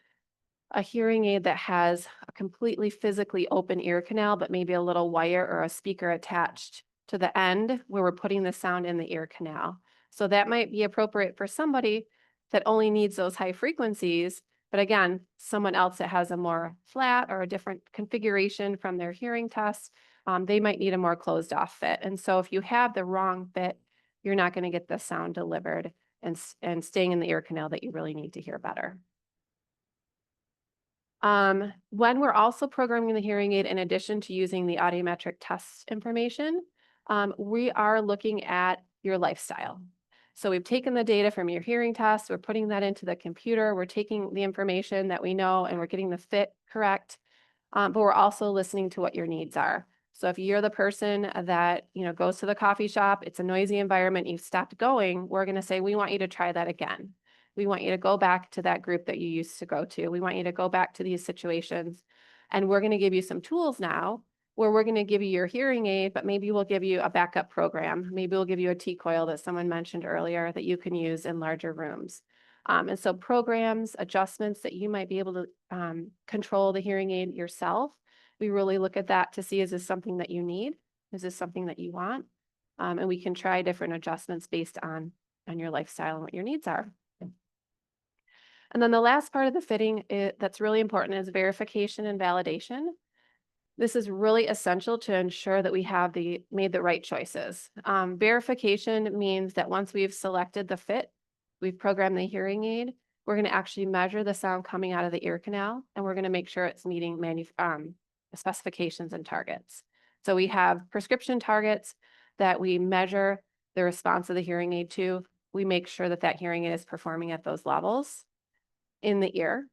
a hearing aid that has a completely physically open ear canal, but maybe a little wire or a speaker attached to the end where we're putting the sound in the ear canal. So that might be appropriate for somebody that only needs those high frequencies. But again, someone else that has a more flat or a different configuration from their hearing test, they might need a more closed off fit. And so if you have the wrong fit, you're not going to get the sound delivered and staying in the ear canal that you really need to hear better. When we're also programming the hearing aid, in addition to using the audiometric test information, we are looking at your lifestyle. So we've taken the data from your hearing test, we're putting that into the computer, we're taking the information that we know and we're getting the fit correct, but we're also listening to what your needs are. So if you're the person that goes to the coffee shop, it's a noisy environment, you've stopped going, we're going to say, we want you to try that again. We want you to go back to that group that you used to go to. We want you to go back to these situations. And we're going to give you some tools now where we're going to give you your hearing aid, but maybe we'll give you a backup program. Maybe we'll give you a T-coil that someone mentioned earlier that you can use in larger rooms. And so programs, adjustments that you might be able to control the hearing aid yourself We really look at that to see, is this something that you need? Is this something that you want? And we can try different adjustments based on your lifestyle and what your needs are. And then the last part of the fitting that's really important is verification and validation. This is really essential to ensure that we have made the right choices. Verification means that once we've selected the fit, we've programmed the hearing aid, we're going to actually measure the sound coming out of the ear canal, and we're going to make sure it's meeting specifications and targets. So we have prescription targets that we measure the response of the hearing aid to. We make sure that that hearing aid is performing at those levels in the ear.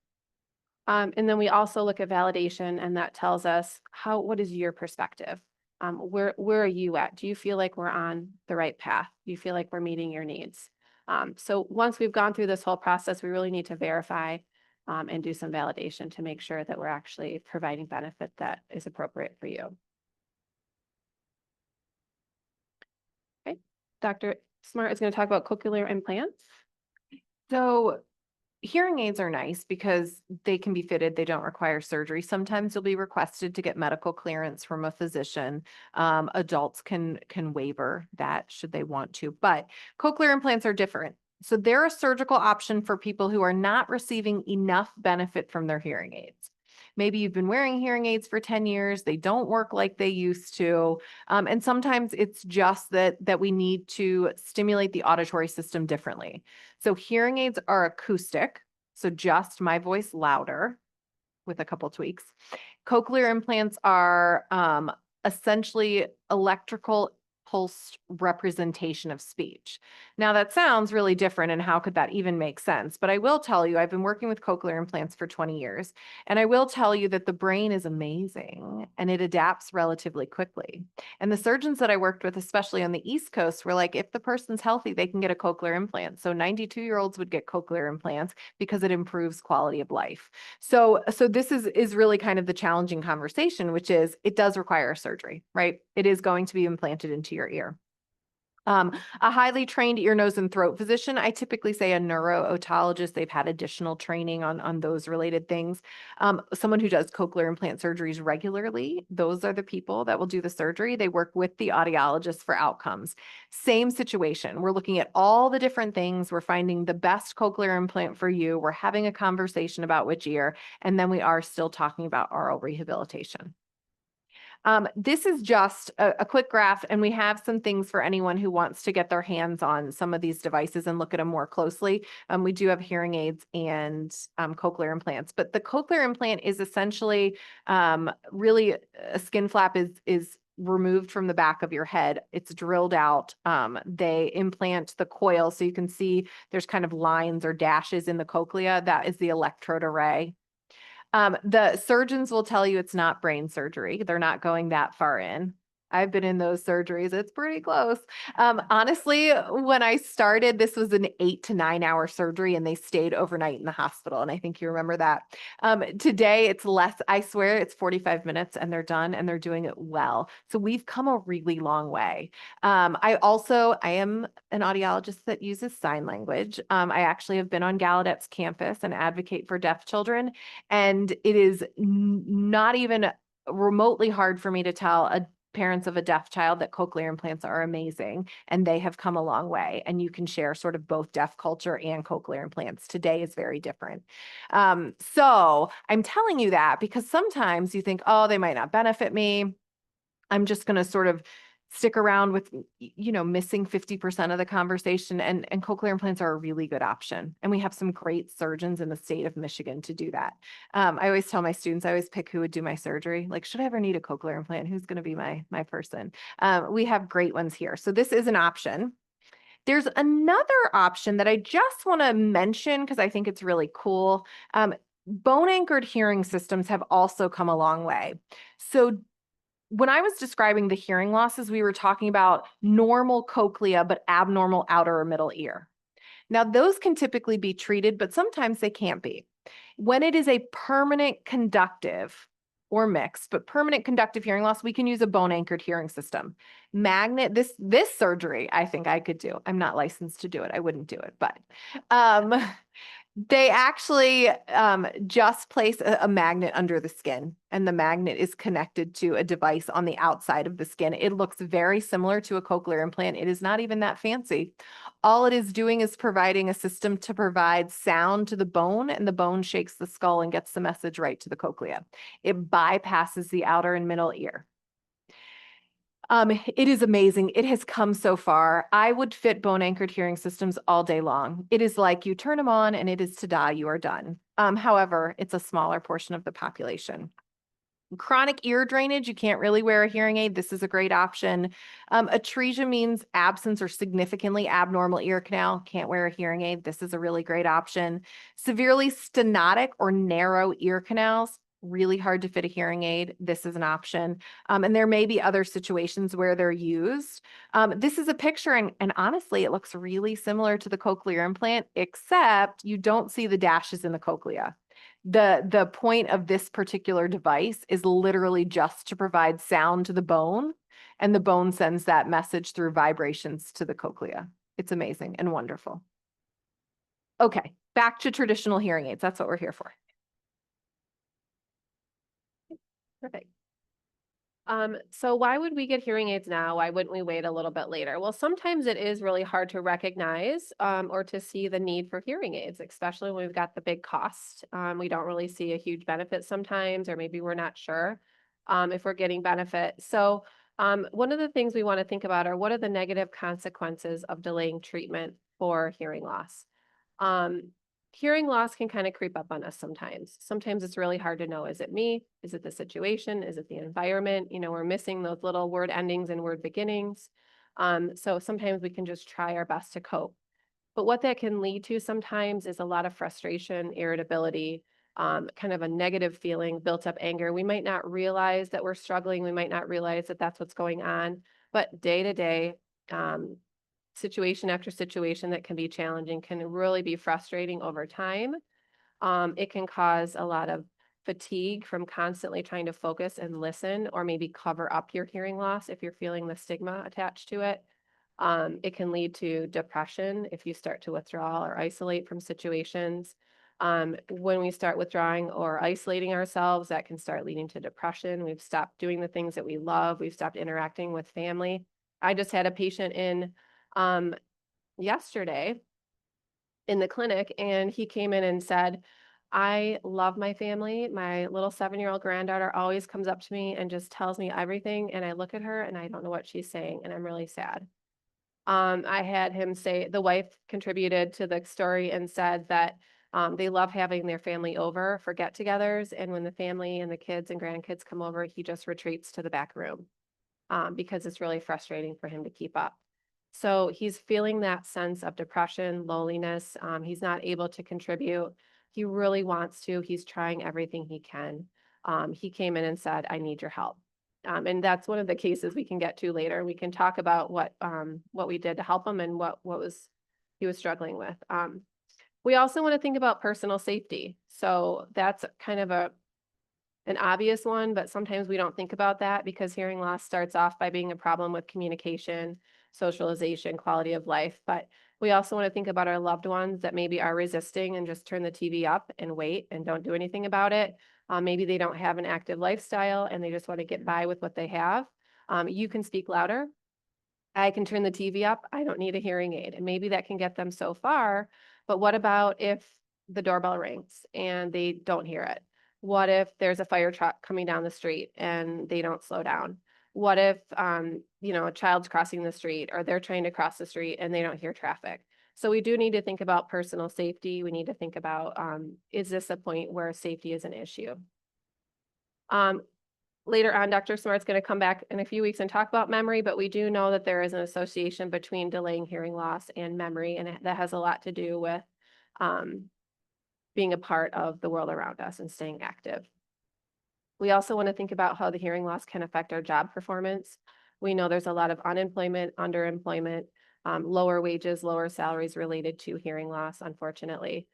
And then we also look at validation, and that tells us what is your perspective? Where are you at? Do you feel like we're on the right path? Do you feel like we're meeting your needs? So once we've gone through this whole process, we really need to verify and do some validation to make sure that we're actually providing benefit that is appropriate for you. Okay, Dr. Smart is going to talk about cochlear implants. So hearing aids are nice because they can be fitted. They don't require surgery. Sometimes you'll be requested to get medical clearance from a physician. Adults can waiver that should they want to, but cochlear implants are different. So they're a surgical option for people who are not receiving enough benefit from their hearing aids. Maybe you've been wearing hearing aids for 10 years. They don't work like they used to. And sometimes it's just that we need to stimulate the auditory system differently. So hearing aids are acoustic, so just my voice louder with a couple tweaks. Cochlear implants are essentially electrical pulsed representation of speech. Now that sounds really different, and how could that even make sense? But I will tell you, I've been working with cochlear implants for 20 years, and I will tell you that the brain is amazing and it adapts relatively quickly. And the surgeons that I worked with, especially on the East Coast, were like, if the person's healthy, they can get a cochlear implant. So 92-year-olds would get cochlear implants because it improves quality of life. So this is really kind of the challenging conversation, which is it does require surgery, right? It is going to be implanted into your ear. A highly trained ear, nose, and throat physician, I typically say a neuro-otologist. They've had additional training on those related things. Someone who does cochlear implant surgeries regularly, those are the people that will do the surgery. They work with the audiologists for outcomes. Same situation. We're looking at all the different things. We're finding the best cochlear implant for you. We're having a conversation about which ear, and then we are still talking about oral rehabilitation. This is just a quick graph, and we have some things for anyone who wants to get their hands on some of these devices and look at them more closely. We do have hearing aids and cochlear implants, but the cochlear implant is essentially really a skin flap is removed from the back of your head. It's drilled out. They implant the coil, so you can see there's kind of lines or dashes in the cochlea. That is the electrode array. The surgeons will tell you it's not brain surgery. They're not going that far in. I've been in those surgeries. It's pretty close. Honestly, when I started, this was an 8 to 9 hour surgery, and they stayed overnight in the hospital. And I think you remember that. Today, it's less. I swear it's 45 minutes and they're done, and they're doing it well. So we've come a really long way. I am an audiologist that uses sign language. I actually have been on Gallaudet's campus and advocate for deaf children. And it is not even remotely hard for me to tell parents of a deaf child that cochlear implants are amazing, and they have come a long way, and you can share sort of both deaf culture and cochlear implants. Today is very different. So I'm telling you that because sometimes you think, oh, they might not benefit me. I'm just going to sort of stick around with, missing 50% of the conversation, and cochlear implants are a really good option. And we have some great surgeons in the state of Michigan to do that. I always tell my students, I always pick who would do my surgery. Like, should I ever need a cochlear implant? Who's going to be my person? We have great ones here. So this is an option. There's another option that I just want to mention because I think it's really cool. Bone anchored hearing systems have also come a long way. So when I was describing the hearing losses, we were talking about normal cochlea, but abnormal outer or middle ear. Now, those can typically be treated, but sometimes they can't be. When it is a permanent conductive or mixed, but permanent conductive hearing loss, we can use a bone anchored hearing system. This surgery, I think I could do. I'm not licensed to do it. I wouldn't do it, but They actually just place a magnet under the skin, and the magnet is connected to a device on the outside of the skin. It looks very similar to a cochlear implant. It is not even that fancy. All it is doing is providing a system to provide sound to the bone, and the bone shakes the skull and gets the message right to the cochlea. It bypasses the outer and middle ear. It is amazing. It has come so far. I would fit bone anchored hearing systems all day long. It is like you turn them on and it is to die, you are done. However, it's a smaller portion of the population. Chronic ear drainage, you can't really wear a hearing aid. This is a great option. Atresia means absence or significantly abnormal ear canal. Can't wear a hearing aid. This is a really great option. Severely stenotic or narrow ear canals, really hard to fit a hearing aid. This is an option. And there may be other situations where they're used. This is a picture, and honestly, it looks really similar to the cochlear implant, except you don't see the dashes in the cochlea. The point of this particular device is literally just to provide sound to the bone, and the bone sends that message through vibrations to the cochlea. It's amazing and wonderful. Okay, back to traditional hearing aids. That's what we're here for. Perfect. So why would we get hearing aids now? Why wouldn't we wait a little bit later? Well, sometimes it is really hard to recognize or to see the need for hearing aids, especially when we've got the big cost. We don't really see a huge benefit sometimes, or maybe we're not sure if we're getting benefit. So one of the things we want to think about are what are the negative consequences of delaying treatment for hearing loss? Hearing loss can kind of creep up on us sometimes. Sometimes it's really hard to know, is it me? Is it the situation? Is it the environment? You know, we're missing those little word endings and word beginnings. So sometimes we can just try our best to cope. But what that can lead to sometimes is a lot of frustration, irritability, kind of a negative feeling, built up anger. We might not realize that we're struggling. We might not realize that that's what's going on. But day to day, situation after situation that can be challenging can really be frustrating over time. It can cause a lot of fatigue from constantly trying to focus and listen, or maybe cover up your hearing loss if you're feeling the stigma attached to it. It can lead to depression if you start to withdraw or isolate from situations. When we start withdrawing or isolating ourselves, that can start leading to depression. We've stopped doing the things that we love. We've stopped interacting with family. I just had a patient in yesterday in the clinic, and he came in and said, I love my family. My little 7-year-old granddaughter always comes up to me and just tells me everything. And I look at her and I don't know what she's saying. And I'm really sad. I had him say the wife contributed to the story and said that they love having their family over for get-togethers. And when the family and the kids and grandkids come over, he just retreats to the back room because it's really frustrating for him to keep up. So he's feeling that sense of depression, loneliness. He's not able to contribute. He really wants to. He's trying everything he can. He came in and said, I need your help. And that's one of the cases we can get to later. We can talk about what we did to help him and what he was struggling with. We also want to think about personal safety. So that's kind of an obvious one, but sometimes we don't think about that because hearing loss starts off by being a problem with communication, socialization, quality of life. But we also want to think about our loved ones that maybe are resisting and just turn the TV up and wait and don't do anything about it. Maybe they don't have an active lifestyle and they just want to get by with what they have. You can speak louder. I can turn the TV up. I don't need a hearing aid. And maybe that can get them so far. But what about if the doorbell rings and they don't hear it? What if there's a fire truck coming down the street and they don't slow down? What if, a child's crossing the street or they're trying to cross the street and they don't hear traffic? So we do need to think about personal safety. We need to think about, is this a point where safety is an issue? Later on, Dr. Smart's going to come back in a few weeks and talk about memory, but we do know that there is an association between delaying hearing loss and memory, and that has a lot to do with being a part of the world around us and staying active. We also want to think about how the hearing loss can affect our job performance. We know there's a lot of unemployment, underemployment, lower wages, lower salaries related to hearing loss, unfortunately.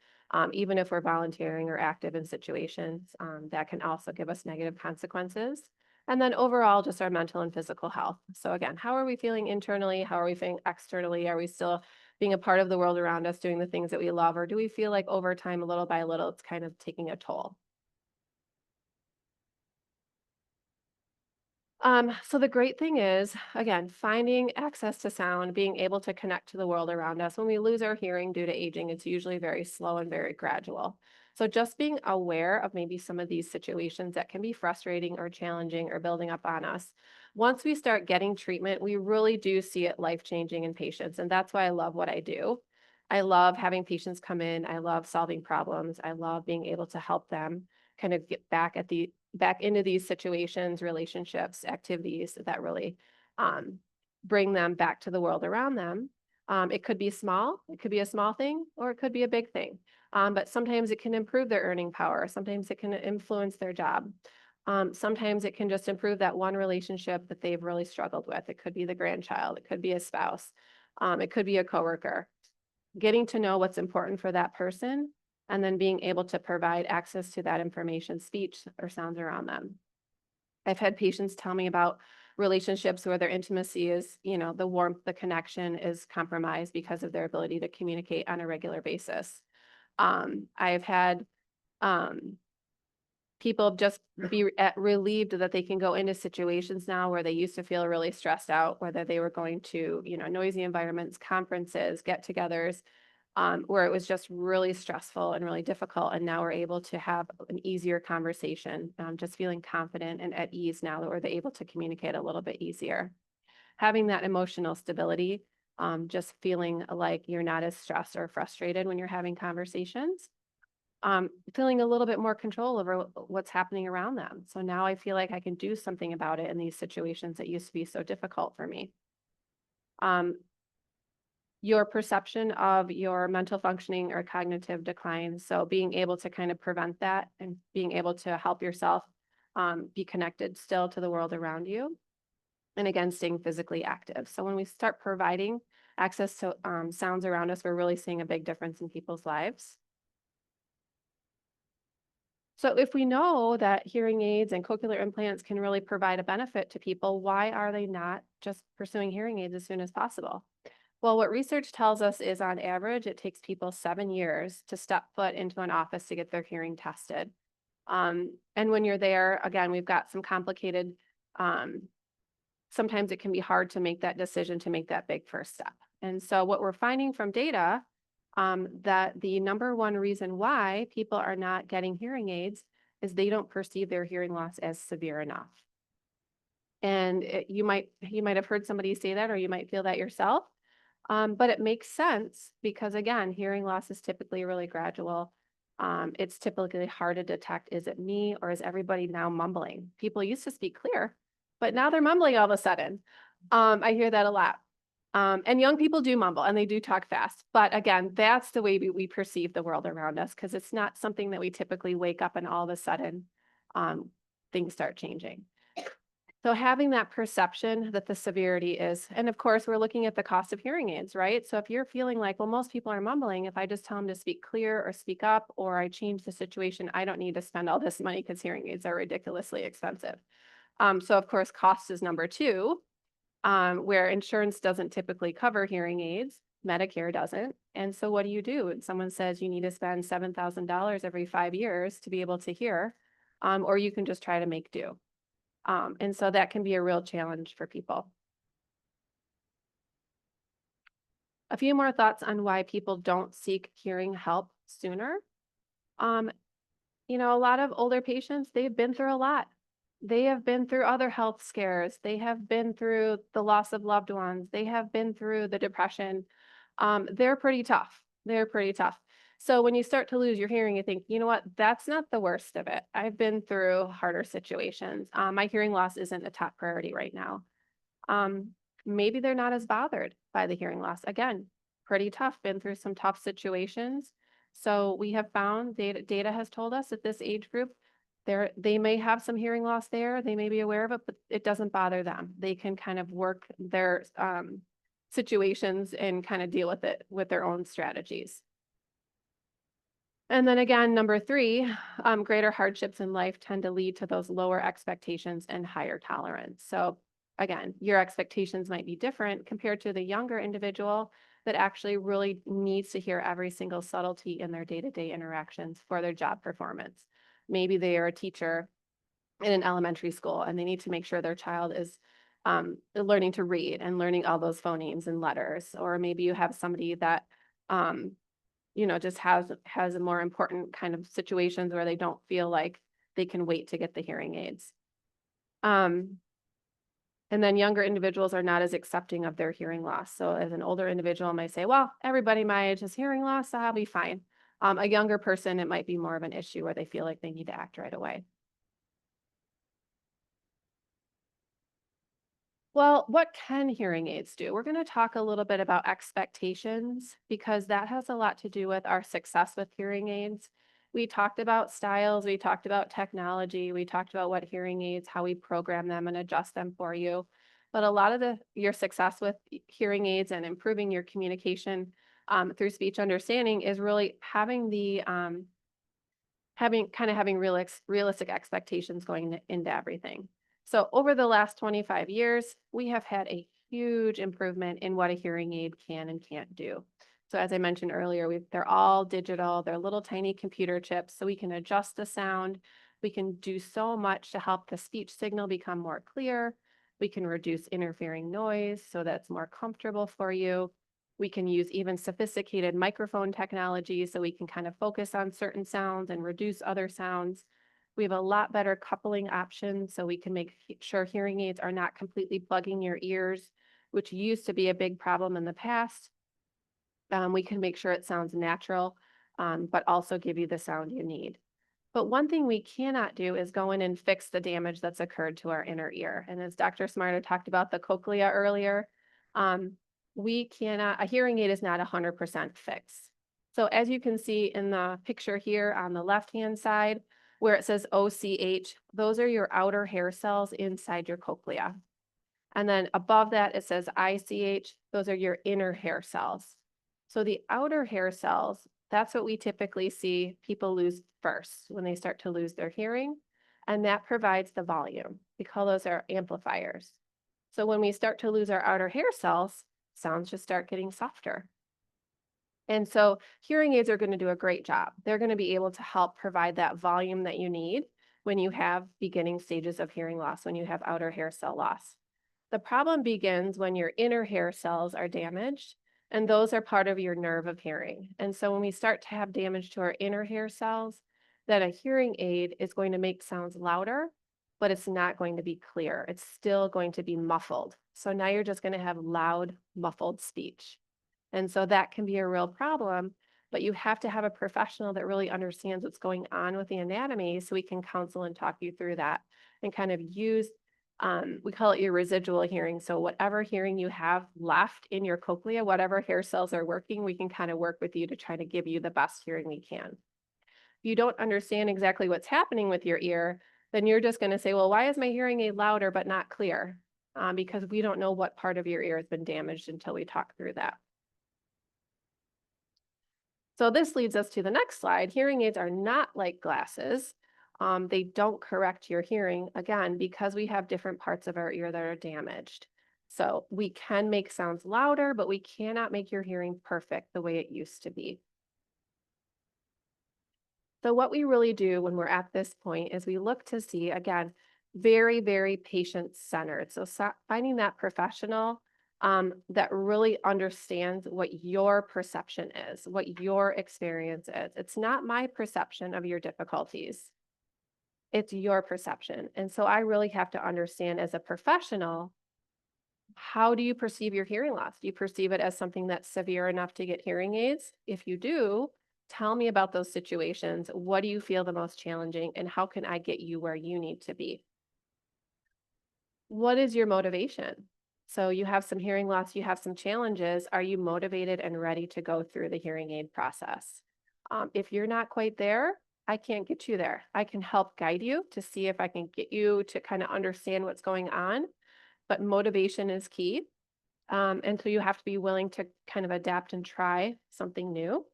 Even if we're volunteering or active in situations, that can also give us negative consequences. And then overall, just our mental and physical health. So again, how are we feeling internally? How are we feeling externally? Are we still being a part of the world around us, doing the things that we love, or do we feel like over time, little by little, it's kind of taking a toll? So the great thing is, again, finding access to sound, being able to connect to the world around us. When we lose our hearing due to aging, it's usually very slow and very gradual. So just being aware of maybe some of these situations that can be frustrating or challenging or building up on us. Once we start getting treatment, we really do see it life-changing in patients. And that's why I love what I do. I love having patients come in. I love solving problems. I love being able to help them kind of get back into these situations, relationships, activities that really bring them back to the world around them. It could be small, it could be a small thing, or it could be a big thing. But sometimes it can improve their earning power. Sometimes it can influence their job. Sometimes it can just improve that one relationship that they've really struggled with. It could be the grandchild, it could be a spouse, it could be a coworker. Getting to know what's important for that person and then being able to provide access to that information, speech or sounds around them. I've had patients tell me about relationships where their intimacy is, the warmth, the connection is compromised because of their ability to communicate on a regular basis. I've had people just be relieved that they can go into situations now where they used to feel really stressed out, whether they were going to, noisy environments, conferences, get-togethers, where it was just really stressful and really difficult. And now we're able to have an easier conversation, just feeling confident and at ease now that we're able to communicate a little bit easier. Having that emotional stability, just feeling like you're not as stressed or frustrated when you're having conversations. Feeling a little bit more control over what's happening around them. So now I feel like I can do something about it in these situations that used to be so difficult for me. Your perception of your mental functioning or cognitive decline. So being able to kind of prevent that and being able to help yourself be connected still to the world around you. And again, staying physically active. So when we start providing access to sounds around us, we're really seeing a big difference in people's lives. So if we know that hearing aids and cochlear implants can really provide a benefit to people, why are they not just pursuing hearing aids as soon as possible? Well, what research tells us is on average, it takes people 7 years to step foot into an office to get their hearing tested. And when you're there, again, we've got some complicated, sometimes it can be hard to make that decision to make that big first step. And so what we're finding from data, that the number one reason why people are not getting hearing aids is they don't perceive their hearing loss as severe enough. And you might have heard somebody say that, or you might feel that yourself. But it makes sense because, again, hearing loss is typically really gradual. It's typically hard to detect. Is it me or is everybody now mumbling? People used to speak clear, but now they're mumbling all of a sudden. I hear that a lot. And young people do mumble and they do talk fast. But again, that's the way we perceive the world around us because it's not something that we typically wake up and all of a sudden things start changing. So having that perception that the severity is, and of course, we're looking at the cost of hearing aids, right? So if you're feeling like, well, most people are mumbling, if I just tell them to speak clear or speak up, or I change the situation, I don't need to spend all this money because hearing aids are ridiculously expensive. So of course, cost is number two, where insurance doesn't typically cover hearing aids, Medicare doesn't. And so what do? Someone says you need to spend $7,000 every 5 years to be able to hear, or you can just try to make do. And so that can be a real challenge for people. A few more thoughts on why people don't seek hearing help sooner. A lot of older patients, they've been through a lot. They have been through other health scares. They have been through the loss of loved ones. They have been through the depression. They're pretty tough. They're pretty tough. So when you start to lose your hearing, you think, you know what, that's not the worst of it. I've been through harder situations. My hearing loss isn't a top priority right now. Maybe they're not as bothered by the hearing loss. Again, pretty tough, been through some tough situations. So we have found, data has told us that this age group, they may have some hearing loss there. They may be aware of it, but it doesn't bother them. They can kind of work their situations and kind of deal with it with their own strategies. And then again, number three, greater hardships in life tend to lead to those lower expectations and higher tolerance. So again, your expectations might be different compared to the younger individual. that actually really needs to hear every single subtlety in their day-to-day interactions for their job performance. Maybe they are a teacher in an elementary school and they need to make sure their child is learning to read and learning all those phonemes and letters. Or maybe you have somebody that just has a more important kind of situations where they don't feel like they can wait to get the hearing aids. And then younger individuals are not as accepting of their hearing loss. So as an older individual might say, well, everybody my age has hearing loss, so I'll be fine. A younger person, it might be more of an issue where they feel like they need to act right away. Well, what can hearing aids do? We're going to talk a little bit about expectations because that has a lot to do with our success with hearing aids. We talked about styles, we talked about technology, we talked about what hearing aids, how we program them and adjust them for you. But a lot of your success with hearing aids and improving your communication through speech understanding is really having the having realistic expectations going into everything. So over the last 25 years, we have had a huge improvement in what a hearing aid can and can't do. So as I mentioned earlier, they're all digital, they're little tiny computer chips, so we can adjust the sound. We can do so much to help the speech signal become more clear. We can reduce interfering noise so that's more comfortable for you. We can use even sophisticated microphone technology so we can kind of focus on certain sounds and reduce other sounds. We have a lot better coupling options so we can make sure hearing aids are not completely plugging your ears, which used to be a big problem in the past. We can make sure it sounds natural, but also give you the sound you need. But one thing we cannot do is go in and fix the damage that's occurred to our inner ear. And as Dr. Smarter talked about the cochlea earlier, a hearing aid is not 100% fixed. So as you can see in the picture here on the left-hand side, where it says OCH, those are your outer hair cells inside your cochlea. And then above that, it says ICH, those are your inner hair cells. So the outer hair cells, that's what we typically see people lose first when they start to lose their hearing. And that provides the volume. We call those our amplifiers. So when we start to lose our outer hair cells, sounds just start getting softer. And so hearing aids are going to do a great job. They're going to be able to help provide that volume that you need when you have beginning stages of hearing loss, when you have outer hair cell loss. The problem begins when your inner hair cells are damaged, and those are part of your nerve of hearing. And so when we start to have damage to our inner hair cells, then a hearing aid is going to make sounds louder, but it's not going to be clear. It's still going to be muffled. So now you're just going to have loud, muffled speech. And so that can be a real problem, but you have to have a professional that really understands what's going on with the anatomy so we can counsel and talk you through that and kind of use, we call it your residual hearing. So whatever hearing you have left in your cochlea, whatever hair cells are working, we can kind of work with you to try to give you the best hearing we can. If you don't understand exactly what's happening with your ear, then you're just going to say, well, why is my hearing aid louder but not clear? Because we don't know what part of your ear has been damaged until we talk through that. So this leads us to the next slide. Hearing aids are not like glasses. They don't correct your hearing, again, because we have different parts of our ear that are damaged. So we can make sounds louder, but we cannot make your hearing perfect the way it used to be. So what we really do when we're at this point is we look to see, again, very, very patient-centered. So finding that professional that really understands what your perception is, what your experience is. It's not my perception of your difficulties. It's your perception. And so I really have to understand as a professional, how do you perceive your hearing loss? Do you perceive it as something that's severe enough to get hearing aids? If you do, tell me about those situations. What do you feel the most challenging and how can I get you where you need to be? What is your motivation? So you have some hearing loss, you have some challenges. Are you motivated and ready to go through the hearing aid process? If you're not quite there, I can't get you there. I can help guide you to see if I can get you to kind of understand what's going on, but motivation is key. And so you have to be willing to kind of adapt and try something new.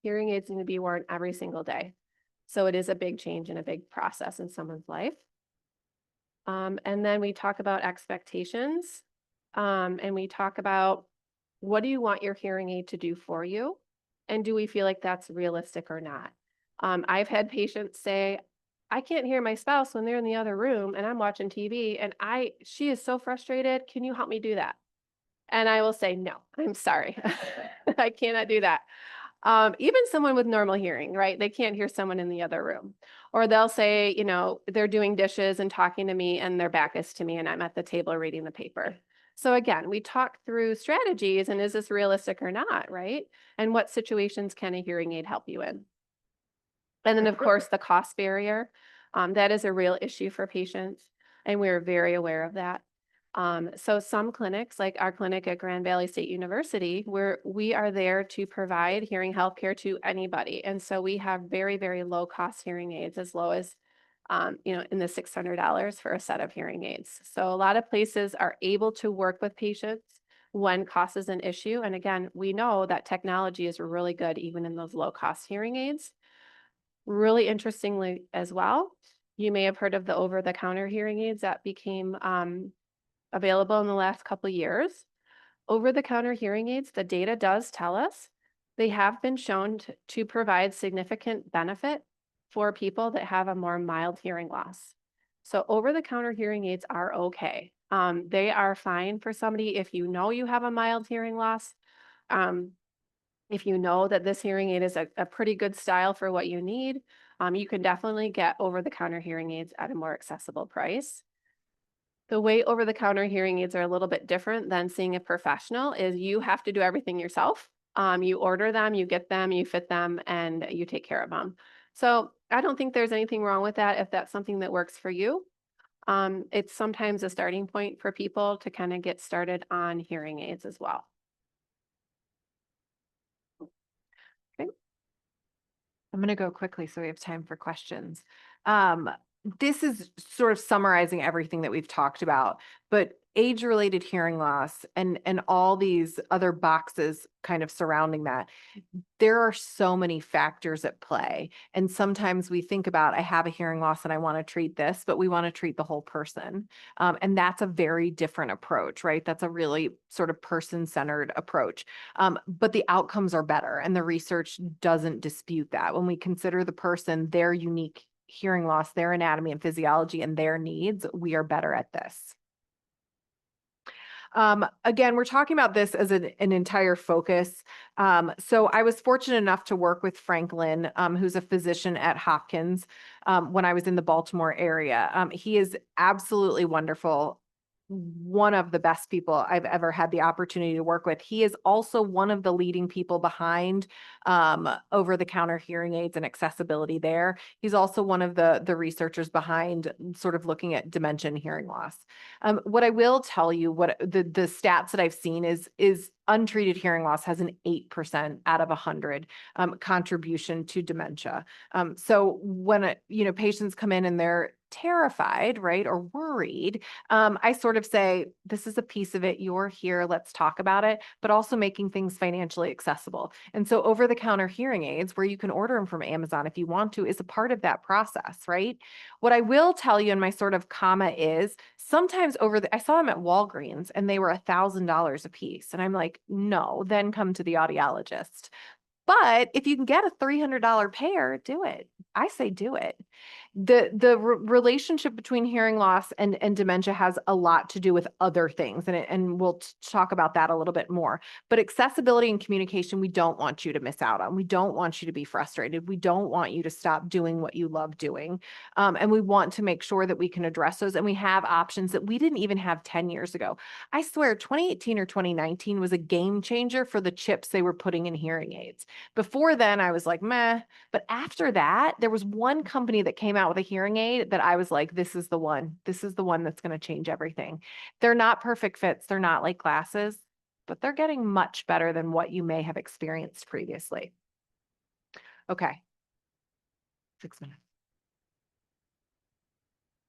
Hearing aids need to be worn every single day. So it is a big change and a big process in someone's life. And then we talk about expectations, and we talk about What do you want your hearing aid to do for you? And do we feel like that's realistic or not? I've had patients say, I can't hear my spouse when they're in the other room and I'm watching TV and she is so frustrated. Can you help me do that? And I will say, no, I'm sorry. I cannot do that. Even someone with normal hearing, right? They can't hear someone in the other room. Or they'll say, you know, they're doing dishes and talking to me and their back is to me and I'm at the table reading the paper. So again, we talk through strategies and is this realistic or not, right? And what situations can a hearing aid help you in? And then of course, the cost barrier, that is a real issue for patients and we're very aware of that. So some clinics, like our clinic at Grand Valley State University, where we are there to provide hearing health care to anybody. And so we have very, very low cost hearing aids, as low as, in the $600 for a set of hearing aids. So a lot of places are able to work with patients when cost is an issue. And again, we know that technology is really good even in those low cost hearing aids. Really interestingly as well, you may have heard of the over-the-counter hearing aids that became available in the last couple of years. Over-the-counter hearing aids, the data does tell us they have been shown to provide significant benefit for people that have a more mild hearing loss. So over-the-counter hearing aids are okay. They are fine for somebody if you know you have a mild hearing loss. If you know that this hearing aid is a pretty good style for what you need, you can definitely get over-the-counter hearing aids at a more accessible price. The way over-the-counter hearing aids are a little bit different than seeing a professional is you have to do everything yourself. You order them, you get them, you fit them, and you take care of them. So I don't think there's anything wrong with that if that's something that works for you. It's sometimes a starting point for people to kind of get started on hearing aids as well. Okay. I'm going to go quickly so we have time for questions. This is sort of summarizing everything that we've talked about, but age-related hearing loss and all these other boxes kind of surrounding that, there are so many factors at play. And sometimes we think about, I have a hearing loss and I want to treat this, but we want to treat the whole person. And that's a very different approach, right? That's a really sort of person-centered approach. But the outcomes are better and the research doesn't dispute that. When we consider the person, their unique hearing loss, their anatomy and physiology and their needs, we are better at this. Again, we're talking about this as an entire focus. So I was fortunate enough to work with Franklin, who's a physician at Hopkins, when I was in the Baltimore area. He is absolutely wonderful. One of the best people I've ever had the opportunity to work with. He is also one of the leading people behind over-the-counter hearing aids and accessibility there. He's also one of the researchers behind sort of looking at dementia and hearing loss. What I will tell you, what the stats that I've seen is untreated hearing loss has an 8% out of 100 contribution to dementia. So when patients come in and they're terrified, right, or worried, I sort of say, this is a piece of it. You're here. Let's talk about it, but also making things financially accessible. And so over-the-counter hearing aids, where you can order them from Amazon if you want to, is a part of that process, right? What I will tell you in my sort of comma is sometimes I saw them at Walgreens and they were $1,000 a piece. And I'm like, no, then come to the audiologist. But if you can get a $300 pair, do it. I say do it. The relationship between hearing loss and dementia has a lot to do with other things, and we'll talk about that a little bit more. But accessibility and communication, we don't want you to miss out on. We don't want you to be frustrated. We don't want you to stop doing what you love doing. And we want to make sure that we can address those, and we have options that we didn't even have 10 years ago. I swear 2018 or 2019 was a game changer for the chips they were putting in hearing aids. Before then, I was like, meh. But after that, there was one company that came out with a hearing aid that I was like, this is the one. This is the one that's going to change everything. They're not perfect fits. They're not like glasses, but they're getting much better than what you may have experienced previously. Okay. 6 minutes.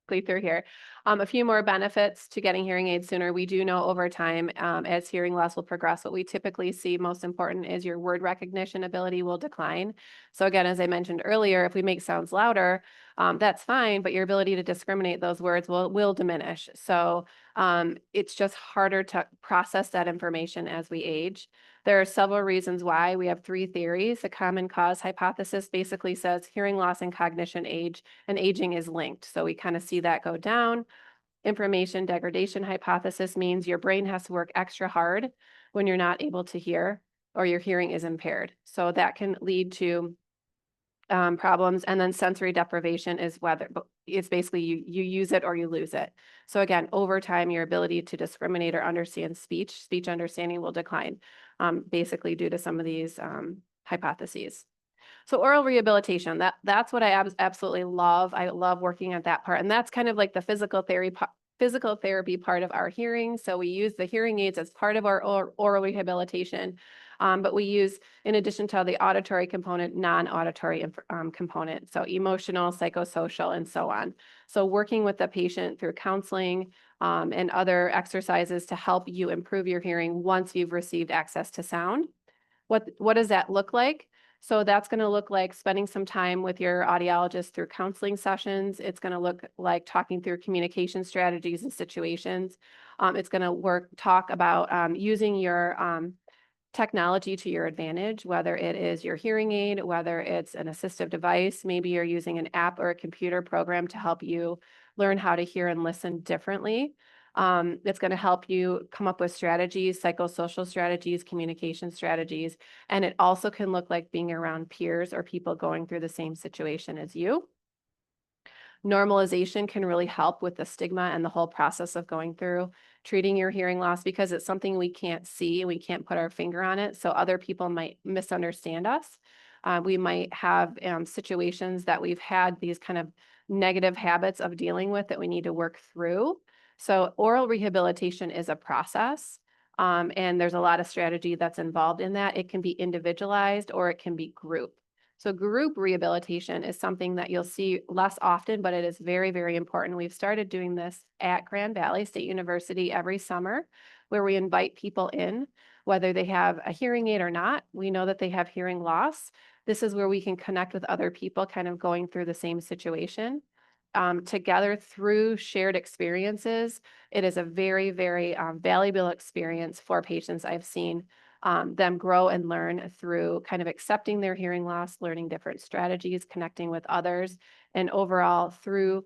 through here. A few more benefits to getting hearing aids sooner. We do know over time, as hearing loss will progress, what we typically see most important is your word recognition ability will decline. So again, as I mentioned earlier, if we make sounds louder, that's fine, but your ability to discriminate those words will diminish. So it's just harder to process that information as we age. There are several reasons why. We have 3 theories. The common cause hypothesis basically says hearing loss and cognition age and aging is linked. So we kind of see that go down. Information degradation hypothesis means your brain has to work extra hard when you're not able to hear or your hearing is impaired. So that can lead to problems. And then sensory deprivation is whether it's basically you use it or you lose it. So again, over time, your ability to discriminate or understand speech understanding will decline, basically due to some of these hypotheses. So oral rehabilitation, that's what I absolutely love. I love working at that part. And that's kind of like the physical therapy part of our hearing. So we use the hearing aids as part of our oral rehabilitation. But we use, in addition to the auditory component, non-auditory component. So emotional, psychosocial, and so on. So working with the patient through counseling and other exercises to help you improve your hearing once you've received access to sound. What does that look like? So that's going to look like spending some time with your audiologist through counseling sessions. It's going to look like talking through communication strategies and situations. It's going to talk about using your technology to your advantage, whether it is your hearing aid, whether it's an assistive device, maybe you're using an app or a computer program to help you learn how to hear and listen differently. It's going to help you come up with strategies, psychosocial strategies, communication strategies, and it also can look like being around peers or people going through the same situation as you. Normalization can really help with the stigma and the whole process of going through treating your hearing loss because it's something we can't see and we can't put our finger on it. So other people might misunderstand us. We might have situations that we've had these kind of negative habits of dealing with that we need to work through. So oral rehabilitation is a process. And there's a lot of strategy that's involved in that. It can be individualized or it can be group. So group rehabilitation is something that you'll see less often, but it is very, very important. We've started doing this at Grand Valley State University every summer, where we invite people in, whether they have a hearing aid or not. We know that they have hearing loss. This is where we can connect with other people kind of going through the same situation. Together through shared experiences. It is a very, very valuable experience for patients. I've seen them grow and learn through kind of accepting their hearing loss, learning different strategies, connecting with others, and overall through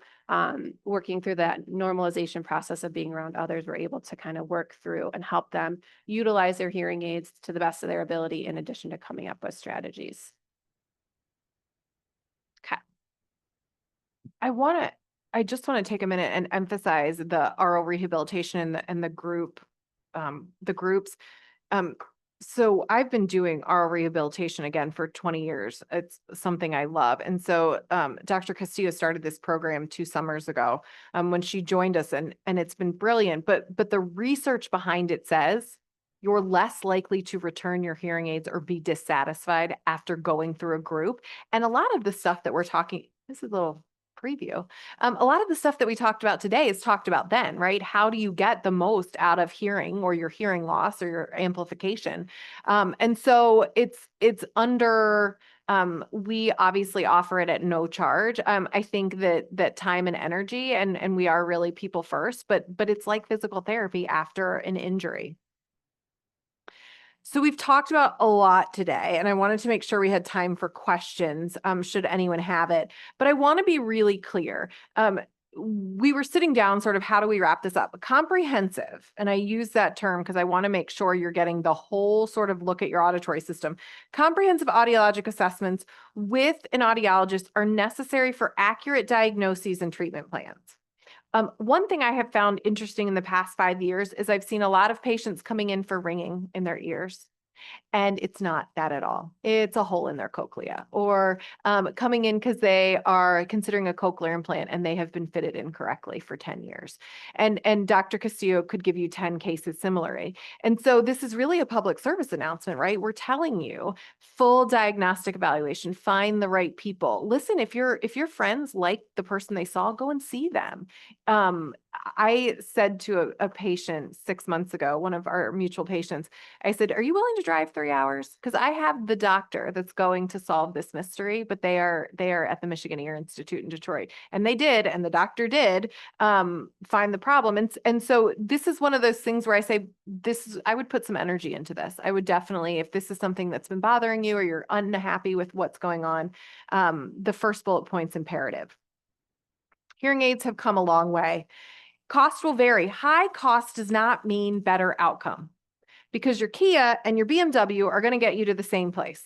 working through that normalization process of being around others, we're able to kind of work through and help them utilize their hearing aids to the best of their ability in addition to coming up with strategies. Okay. I just want to take a minute and emphasize the oral rehabilitation and the groups. So I've been doing oral rehabilitation again for 20 years. It's something I love. And so Dr. Castillo started this program 2 summers ago when she joined us and it's been brilliant. But the research behind it says you're less likely to return your hearing aids or be dissatisfied after going through a group. And a lot of the stuff that we're talking, this is a little preview. A lot of the stuff that we talked about today is talked about then, right? How do you get the most out of hearing or your hearing loss or your amplification? And so it's under, we obviously offer it at no charge. I think that time and energy, and we are really people first, but it's like physical therapy after an injury. So we've talked about a lot today, and I wanted to make sure we had time for questions, should anyone have it. But I want to be really clear. We were sitting down sort of, how do we wrap this up? Comprehensive, and I use that term because I want to make sure you're getting the whole sort of look at your auditory system. Comprehensive audiologic assessments with an audiologist are necessary for accurate diagnoses and treatment plans. One thing I have found interesting in the past 5 years is I've seen a lot of patients coming in for ringing in their ears. And it's not that at all. It's a hole in their cochlea, or coming in because they are considering a cochlear implant and they have been fitted incorrectly for 10 years. And Dr. Castillo could give you 10 cases similarly. And so this is really a public service announcement, right? We're telling you full diagnostic evaluation, find the right people. Listen, if your friends like the person they saw, go and see them. I said to a patient 6 months ago, one of our mutual patients, I said, "Are you willing to drive 3 hours? Because I have the doctor that's going to solve this mystery, but they are at the Michigan Ear Institute in Detroit." And they did, and the doctor did find the problem. And so this is one of those things where I say, I would put some energy into this. I would definitely, if this is something that's been bothering you or you're unhappy with what's going on, the first bullet point's imperative. Hearing aids have come a long way. Cost will vary. High cost does not mean better outcome, because your Kia and your BMW are going to get you to the same place.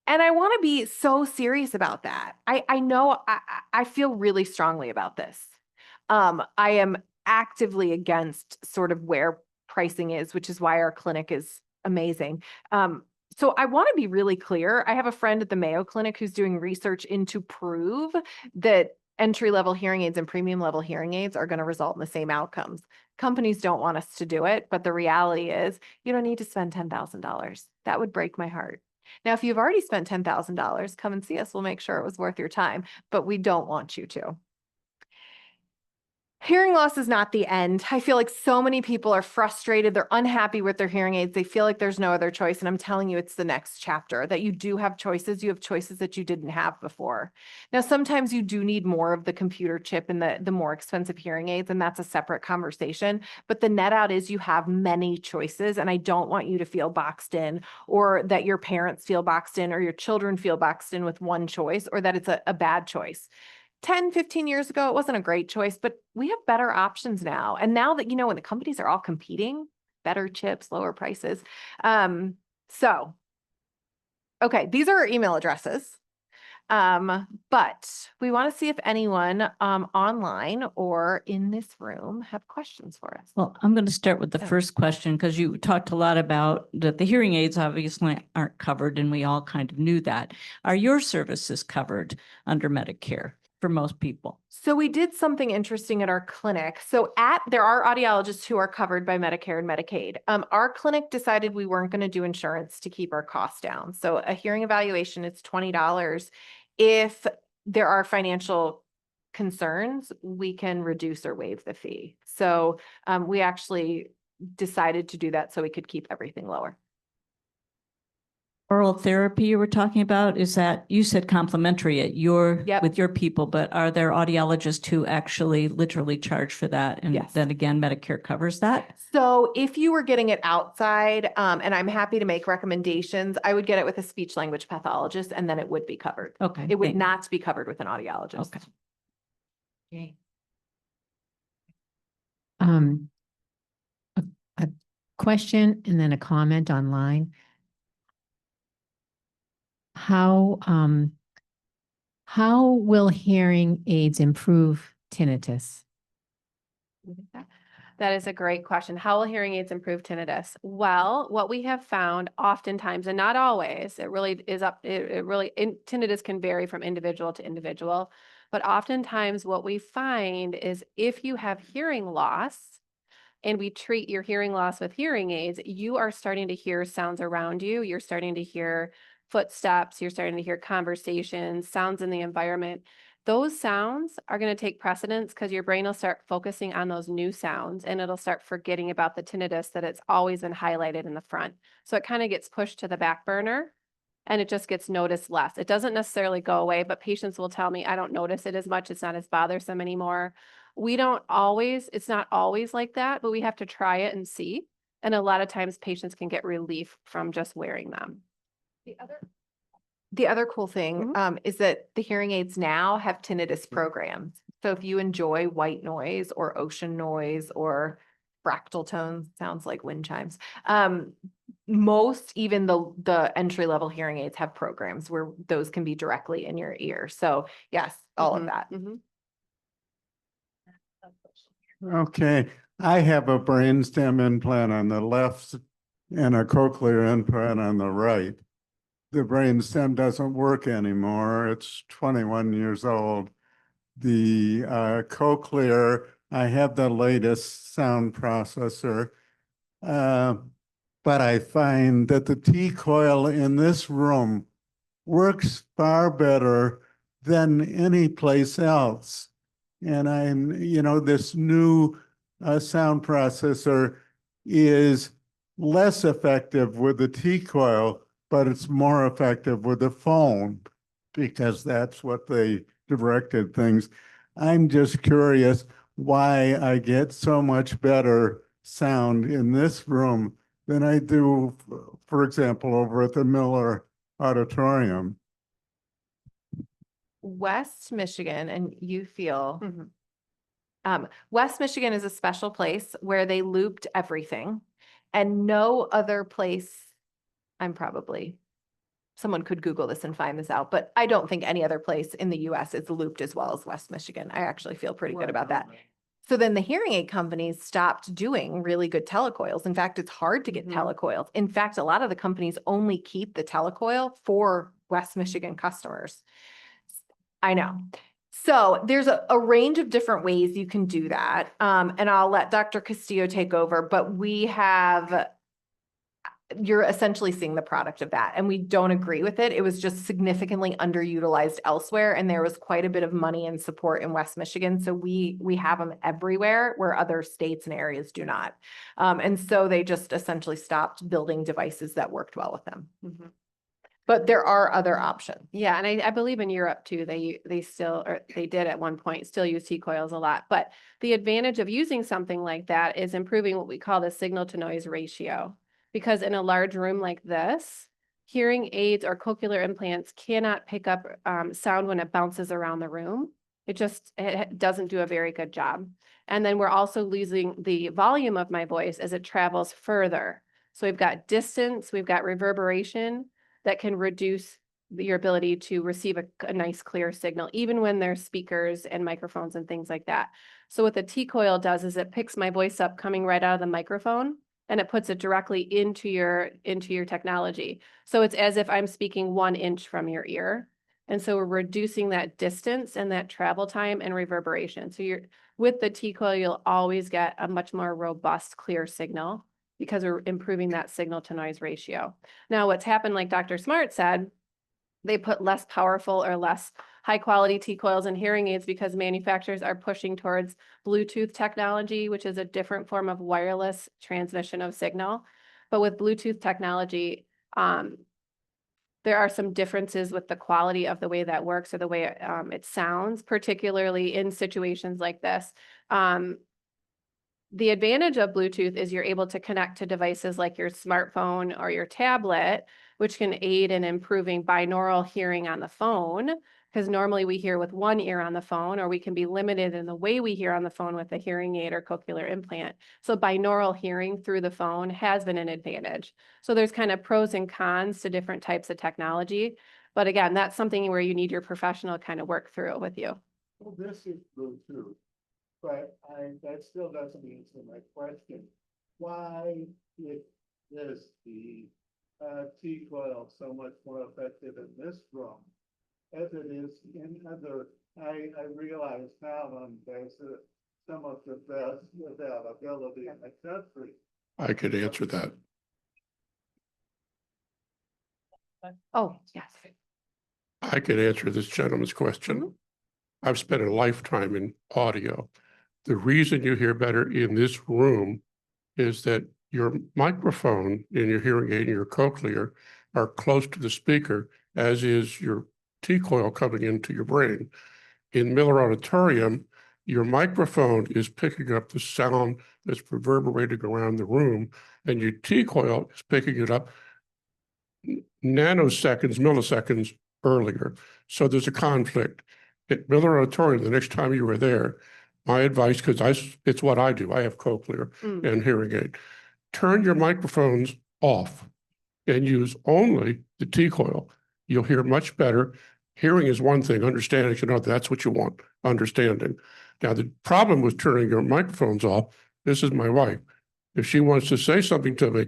And I want to be so serious about that. I know I feel really strongly about this. I am actively against sort of where pricing is, which is why our clinic is amazing. So I want to be really clear. I have a friend at the Mayo Clinic who's doing research into prove that entry-level hearing aids and premium-level hearing aids are going to result in the same outcomes. Companies don't want us to do it, but the reality is you don't need to spend $10,000. That would break my heart. Now, if you've already spent $10,000, come and see us. We'll make sure it was worth your time, but we don't want you to. Hearing loss is not the end. I feel like so many people are frustrated. They're unhappy with their hearing aids. They feel like there's no other choice. And I'm telling you, it's the next chapter that you do have choices. You have choices that you didn't have before. Now, sometimes you do need more of the computer chip and the more expensive hearing aids, and that's a separate conversation. But the net out is you have many choices, and I don't want you to feel boxed in, or that your parents feel boxed in, or your children feel boxed in with one choice, or that it's a bad choice. 10, 15 years ago, it wasn't a great choice, but we have better options now. And now that, when the companies are all competing, better chips, lower prices. Okay, these are our email addresses. But we want to see if anyone online or in this room have questions for us. Well, I'm going to start with the Yeah. first question, because you talked a lot about that the hearing aids obviously aren't covered, and we all kind of knew that. Are your services covered under Medicare for most people? So we did something interesting at our clinic. So there are audiologists who are covered by Medicare and Medicaid. Our clinic decided we weren't going to do insurance to keep our costs down. So a hearing evaluation is $20. If there are financial concerns, we can reduce or waive the fee. So we actually decided to do that so we could keep everything lower. Oral therapy you were talking about, is that, you said complimentary at Yep. with your people, but are there audiologists who actually literally charge for that? And Yes. then again, Medicare covers that? So if you were getting it outside, and I'm happy to make recommendations, I would get it with a speech language pathologist, and then it would be covered. Okay. It would thank- not be covered with an audiologist. Okay. Okay. A question and then a comment online. How will hearing aids improve tinnitus? That is a great question. How will hearing aids improve tinnitus? Well, what we have found oftentimes, and not always, it really is tinnitus can vary from individual to individual, but oftentimes what we find is if you have hearing loss and we treat your hearing loss with hearing aids, you are starting to hear sounds around you. You're starting to hear footsteps. You're starting to hear conversations, sounds in the environment. Those sounds are going to take precedence because your brain will start focusing on those new sounds, and it'll start forgetting about the tinnitus that it's always been highlighted in the front. So it kind of gets pushed to the back burner and it just gets noticed less. It doesn't necessarily go away, but patients will tell me, I don't notice it as much. It's not as bothersome anymore. It's not always like that, but we have to try it and see. And a lot of times patients can get relief from just wearing them. The other cool thing is that the hearing aids now have tinnitus programs. So if you enjoy white noise or ocean noise or fractal tones, sounds like wind chimes, most, even the entry-level hearing aids have programs where those can be directly in your ear. So yes, all of that. Okay, I have a brainstem implant on the left and a cochlear implant on the right. The brainstem doesn't work anymore. It's 21 years old. The cochlear, I have the latest sound processor, but I find that the T-coil in this room works far better than any place else. And this new sound processor is less effective with the T-coil, but it's more effective with the phone because that's what they directed things. I'm just curious why I get so much better sound in this room than I do, for example, over at the Miller Auditorium. West Michigan, and you feel, Mhm. West Michigan is a special place where they looped everything, and no other place, someone could Google this and find this out, but I don't think any other place in the US is looped as well as West Michigan. I actually feel pretty good about that. So then the hearing aid companies stopped doing really good telecoils. In fact, it's hard to get telecoils. In fact, a lot of the companies only keep the telecoil for West Michigan customers. I know. So there's a range of different ways you can do that. And I'll let Dr. Castillo take over, but you're essentially seeing the product of that. And we don't agree with it. It was just significantly underutilized elsewhere. And there was quite a bit of money and support in West Michigan. So we have them everywhere where other states and areas do not. And so they just essentially stopped building devices that worked well with them. But there are other options. Yeah, and I believe in Europe too, they still, or they did at one point, still use T-coils a lot. But the advantage of using something like that is improving what we call the signal to noise ratio. Because in a large room like this, hearing aids or cochlear implants cannot pick up sound when it bounces around the room. It doesn't do a very good job. And then we're also losing the volume of my voice as it travels further. So we've got distance, we've got reverberation that can reduce your ability to receive a nice clear signal, even when there's speakers and microphones and things like that. So what the T-coil does is it picks my voice up coming right out of the microphone and it puts it directly into your technology. So it's as if I'm speaking 1 inch from your ear. And so we're reducing that distance and that travel time and reverberation. So with the T-coil, you'll always get a much more robust, clear signal because we're improving that signal to noise ratio. Now, what's happened, like Dr. Smart said, they put less powerful or less high quality T-coils in hearing aids because manufacturers are pushing towards Bluetooth technology, which is a different form of wireless transmission of signal. But with Bluetooth technology, there are some differences with the quality of the way that works or the way it sounds, particularly in situations like this. The advantage of Bluetooth is you're able to connect to devices like your smartphone or your tablet, which can aid in improving binaural hearing on the phone, because normally we hear with one ear on the phone, or we can be limited in the way we hear on the phone with a hearing aid or cochlear implant. So binaural hearing through the phone has been an advantage. So there's kind of pros and cons to different types of technology. But again, that's something where you need your professional kind of work through it with you. Well, this is Bluetooth, but that still doesn't answer my question. Why is the T-coil so much more effective in this room as it is in other? I realize now there's some of the best availability in the country. I could answer that. Oh, yes. I could answer this gentleman's question. I've spent a lifetime in audio. The reason you hear better in this room is that your microphone in your hearing aid and your cochlear are close to the speaker, as is your T-coil coming into your brain. In Miller Auditorium, your microphone is picking up the sound that's reverberating around the room, and your T-coil is picking it up nanoseconds, milliseconds earlier. So there's a conflict. At Miller Auditorium, the next time you were there, my advice, because it's what I do, I have cochlear and hearing aid. Turn your microphones off and use only the T-coil. You'll hear much better. Hearing is one thing, understanding is another. That's what you want, understanding. Now, the problem with turning your microphones off, this is my wife. If she wants to say something to me,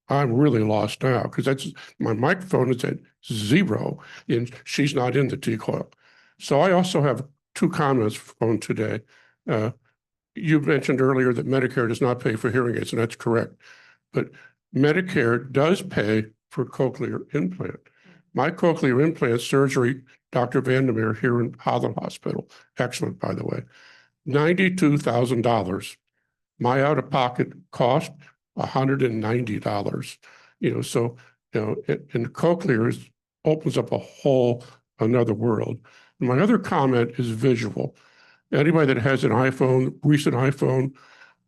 I'm really lost now because that's my microphone is at 0 and she's not in the T-coil. So I also have 2 comments on today. You mentioned earlier that Medicare does not pay for hearing aids, and that's correct. But Medicare does pay for cochlear implant. My cochlear implant surgery, Dr. Vandermeer here in Holland Hospital, excellent, by the way, $92,000. My out-of-pocket cost, $190. So, and cochlear opens up a whole another world. My other comment is visual. Anybody that has an iPhone, recent iPhone,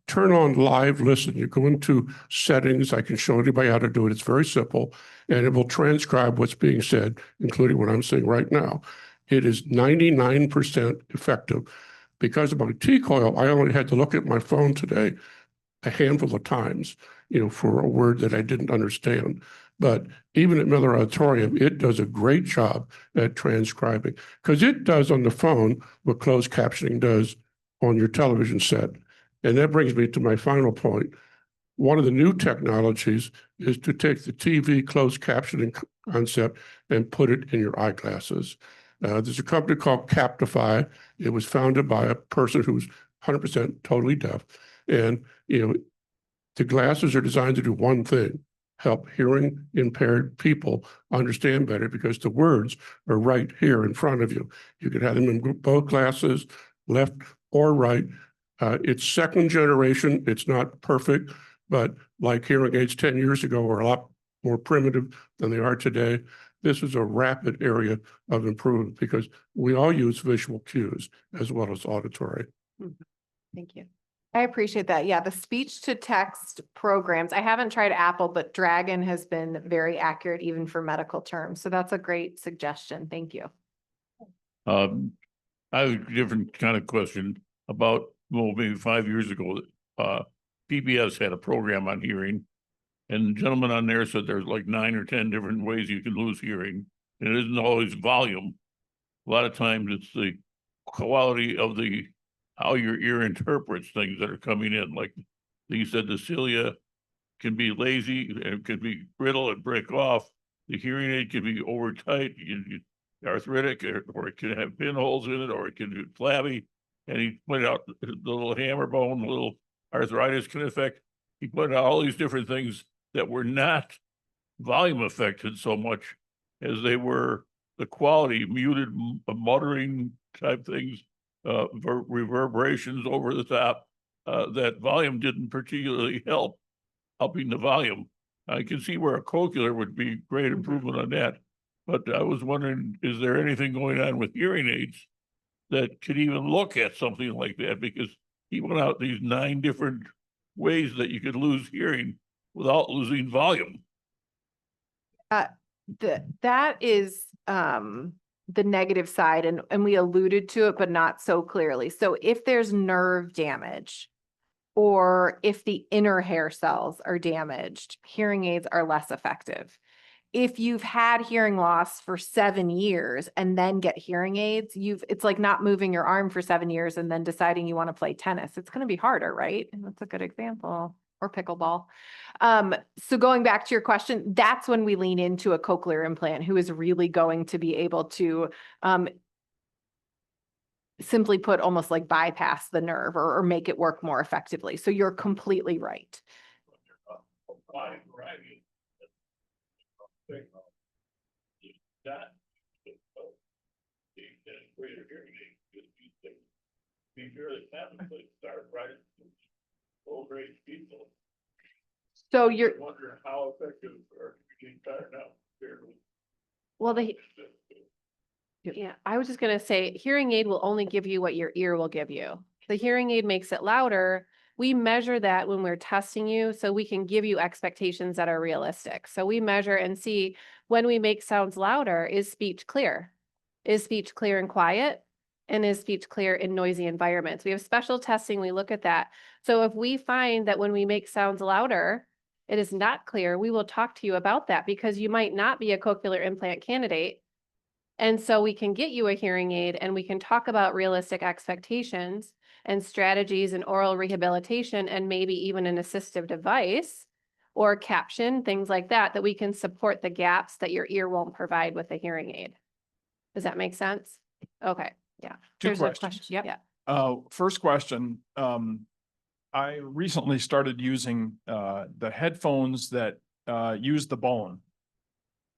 turn on live listen. You go into settings. I can show anybody how to do it. It's very simple, and it will transcribe what's being said, including what I'm saying right now. It is 99% effective. Because of my T-coil, I only had to look at my phone today a handful of times, for a word that I didn't understand. But even at Miller Auditorium, it does a great job at transcribing because it does on the phone what closed captioning does on your television set. And that brings me to my final point. One of the new technologies is to take the TV closed captioning concept and put it in your eyeglasses. There's a company called Captify. It was founded by a person who's 100% totally deaf. And, the glasses are designed to do one thing, help hearing impaired people understand better because the words are right here in front of you. You can have them in both glasses, left or right. It's second generation. It's not perfect, but like hearing aids 10 years ago were a lot more primitive than they are today. This is a rapid area of improvement because we all use visual cues as well as auditory. Thank you. I appreciate that. Yeah, the speech to text programs, I haven't tried Apple, but Dragon has been very accurate even for medical terms. So that's a great suggestion. Thank you. I have a different kind of question about, well, maybe 5 years ago, PBS had a program on hearing, and the gentleman on there said there's like 9 or 10 different ways you can lose hearing, and it isn't always volume. A lot of times it's the quality of how your ear interprets things that are coming in. Like you said, the cilia can be lazy, and it can be brittle and break off. The hearing aid can be over tight, arthritic, or it can have pinholes in it, or it can be flabby. And he pointed out the little hammer bone, the little arthritis can affect. He pointed out all these different things that were not volume affected so much as they were the quality, muted muttering type things, reverberations over the top, that volume didn't particularly helping the volume. I can see where a cochlear would be great improvement on that. But I was wondering, is there anything going on with hearing aids that could even look at something like that? Because he went out these 9 different ways that you could lose hearing without losing volume. That is the negative side, and we alluded to it, but not so clearly. So if there's nerve damage, or if the inner hair cells are damaged, hearing aids are less effective. If you've had hearing loss for 7 years and then get hearing aids, it's like not moving your arm for 7 years and then deciding you want to play tennis. It's going to be harder, right? And that's a good example. Or pickleball. So going back to your question, that's when we lean into a cochlear implant who is really going to be able to simply put, almost like bypass the nerve or make it work more effectively. So you're completely right. So you're wondering how effective are now. Well, yeah, I was just going to say, hearing aid will only give you what your ear will give you. The hearing aid makes it louder. We measure that when we're testing you so we can give you expectations that are realistic. So we measure and see when we make sounds louder, is speech clear? Is speech clear and quiet? And is speech clear in noisy environments? We have special testing. We look at that. So if we find that when we make sounds louder, it is not clear, we will talk to you about that because you might not be a cochlear implant candidate. And so we can get you a hearing aid and we can talk about realistic expectations and strategies and oral rehabilitation and maybe even an assistive device or caption, things like that, that we can support the gaps that your ear won't provide with a hearing aid. Does that make sense? Okay, yeah. Two There's a questions. question. Yep. Yeah. First question, I recently started using the headphones that use the bone.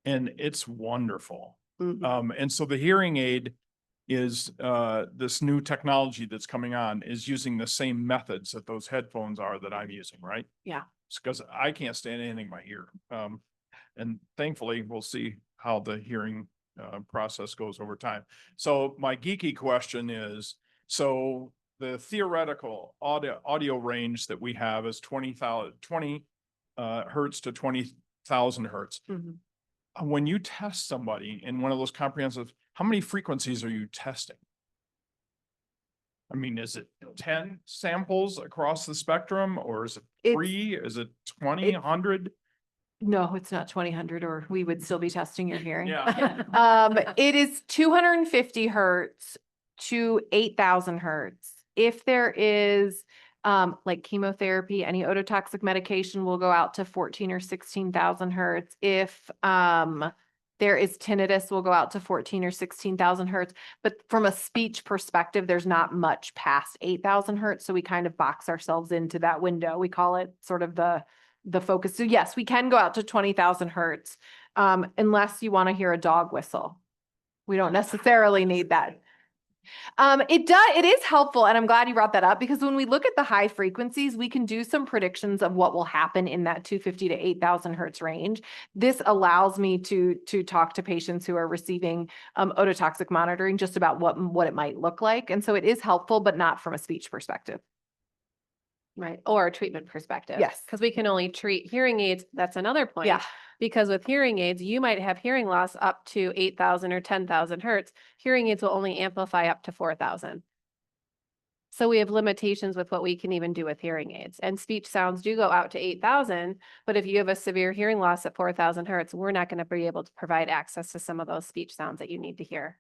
And it's wonderful. And so the hearing aid is this new technology that's coming on is using the same methods that those headphones are that I'm using, right? Yeah. It's because I can't stand anything in my ear. And thankfully, we'll see how the hearing process goes over time. So my geeky question is, so the theoretical audio range that we have is 20 hertz to 20,000 hertz. Mhm. When you test somebody in one of those comprehensive, how many frequencies are you testing? I mean, is it 10 samples across the spectrum, or is it It's- 3? Is it 20, 100? No, it's not 2000, or we would still be testing your hearing. Yeah. It is 250 hertz to 8000 hertz. If there is like chemotherapy, any ototoxic medication will go out to 14 or 16,000 hertz. If there is tinnitus, will go out to 14 or 16,000 hertz. But from a speech perspective, there's not much past 8000 hertz. So we kind of box ourselves into that window. We call it sort of the focus. So yes, we can go out to 20,000 hertz unless you want to hear a dog whistle. We don't necessarily need that. It is helpful, and I'm glad you brought that up, because when we look at the high frequencies, we can do some predictions of what will happen in that 250 to 8000 hertz range. This allows me to talk to patients who are receiving ototoxic monitoring just about what it might look like. And so it is helpful, but not from a speech perspective. Right, or a treatment perspective. Yes. Because we can only treat hearing aids. That's another point. Yeah. Because with hearing aids, you might have hearing loss up to 8,000 or 10,000 hertz. Hearing aids will only amplify up to 4,000. So we have limitations with what we can even do with hearing aids. And speech sounds do go out to 8,000, but if you have a severe hearing loss at 4,000 hertz, we're not going to be able to provide access to some of those speech sounds that you need to hear.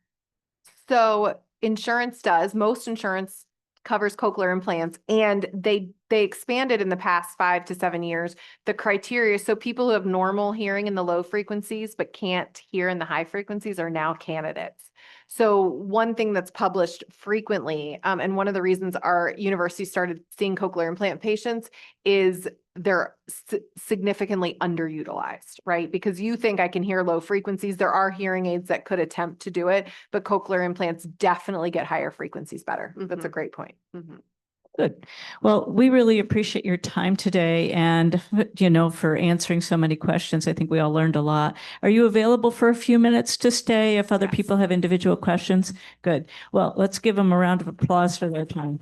So insurance does, most insurance covers cochlear implants, and they expanded in the past 5 to 7 years the criteria. So people who have normal hearing in the low frequencies but can't hear in the high frequencies are now candidates. So one thing that's published frequently, and one of the reasons our university started seeing cochlear implant patients, is they're significantly underutilized, right? Because you think I can hear low frequencies. There are hearing aids that could attempt to do it, but cochlear implants definitely get higher frequencies better. That's a great point. Good. Well, we really appreciate your time today and, for answering so many questions. I think we all learned a lot. Are you available for a few minutes to stay if other Yes. people have individual questions? Good. Well, let's give them a round of applause for their time.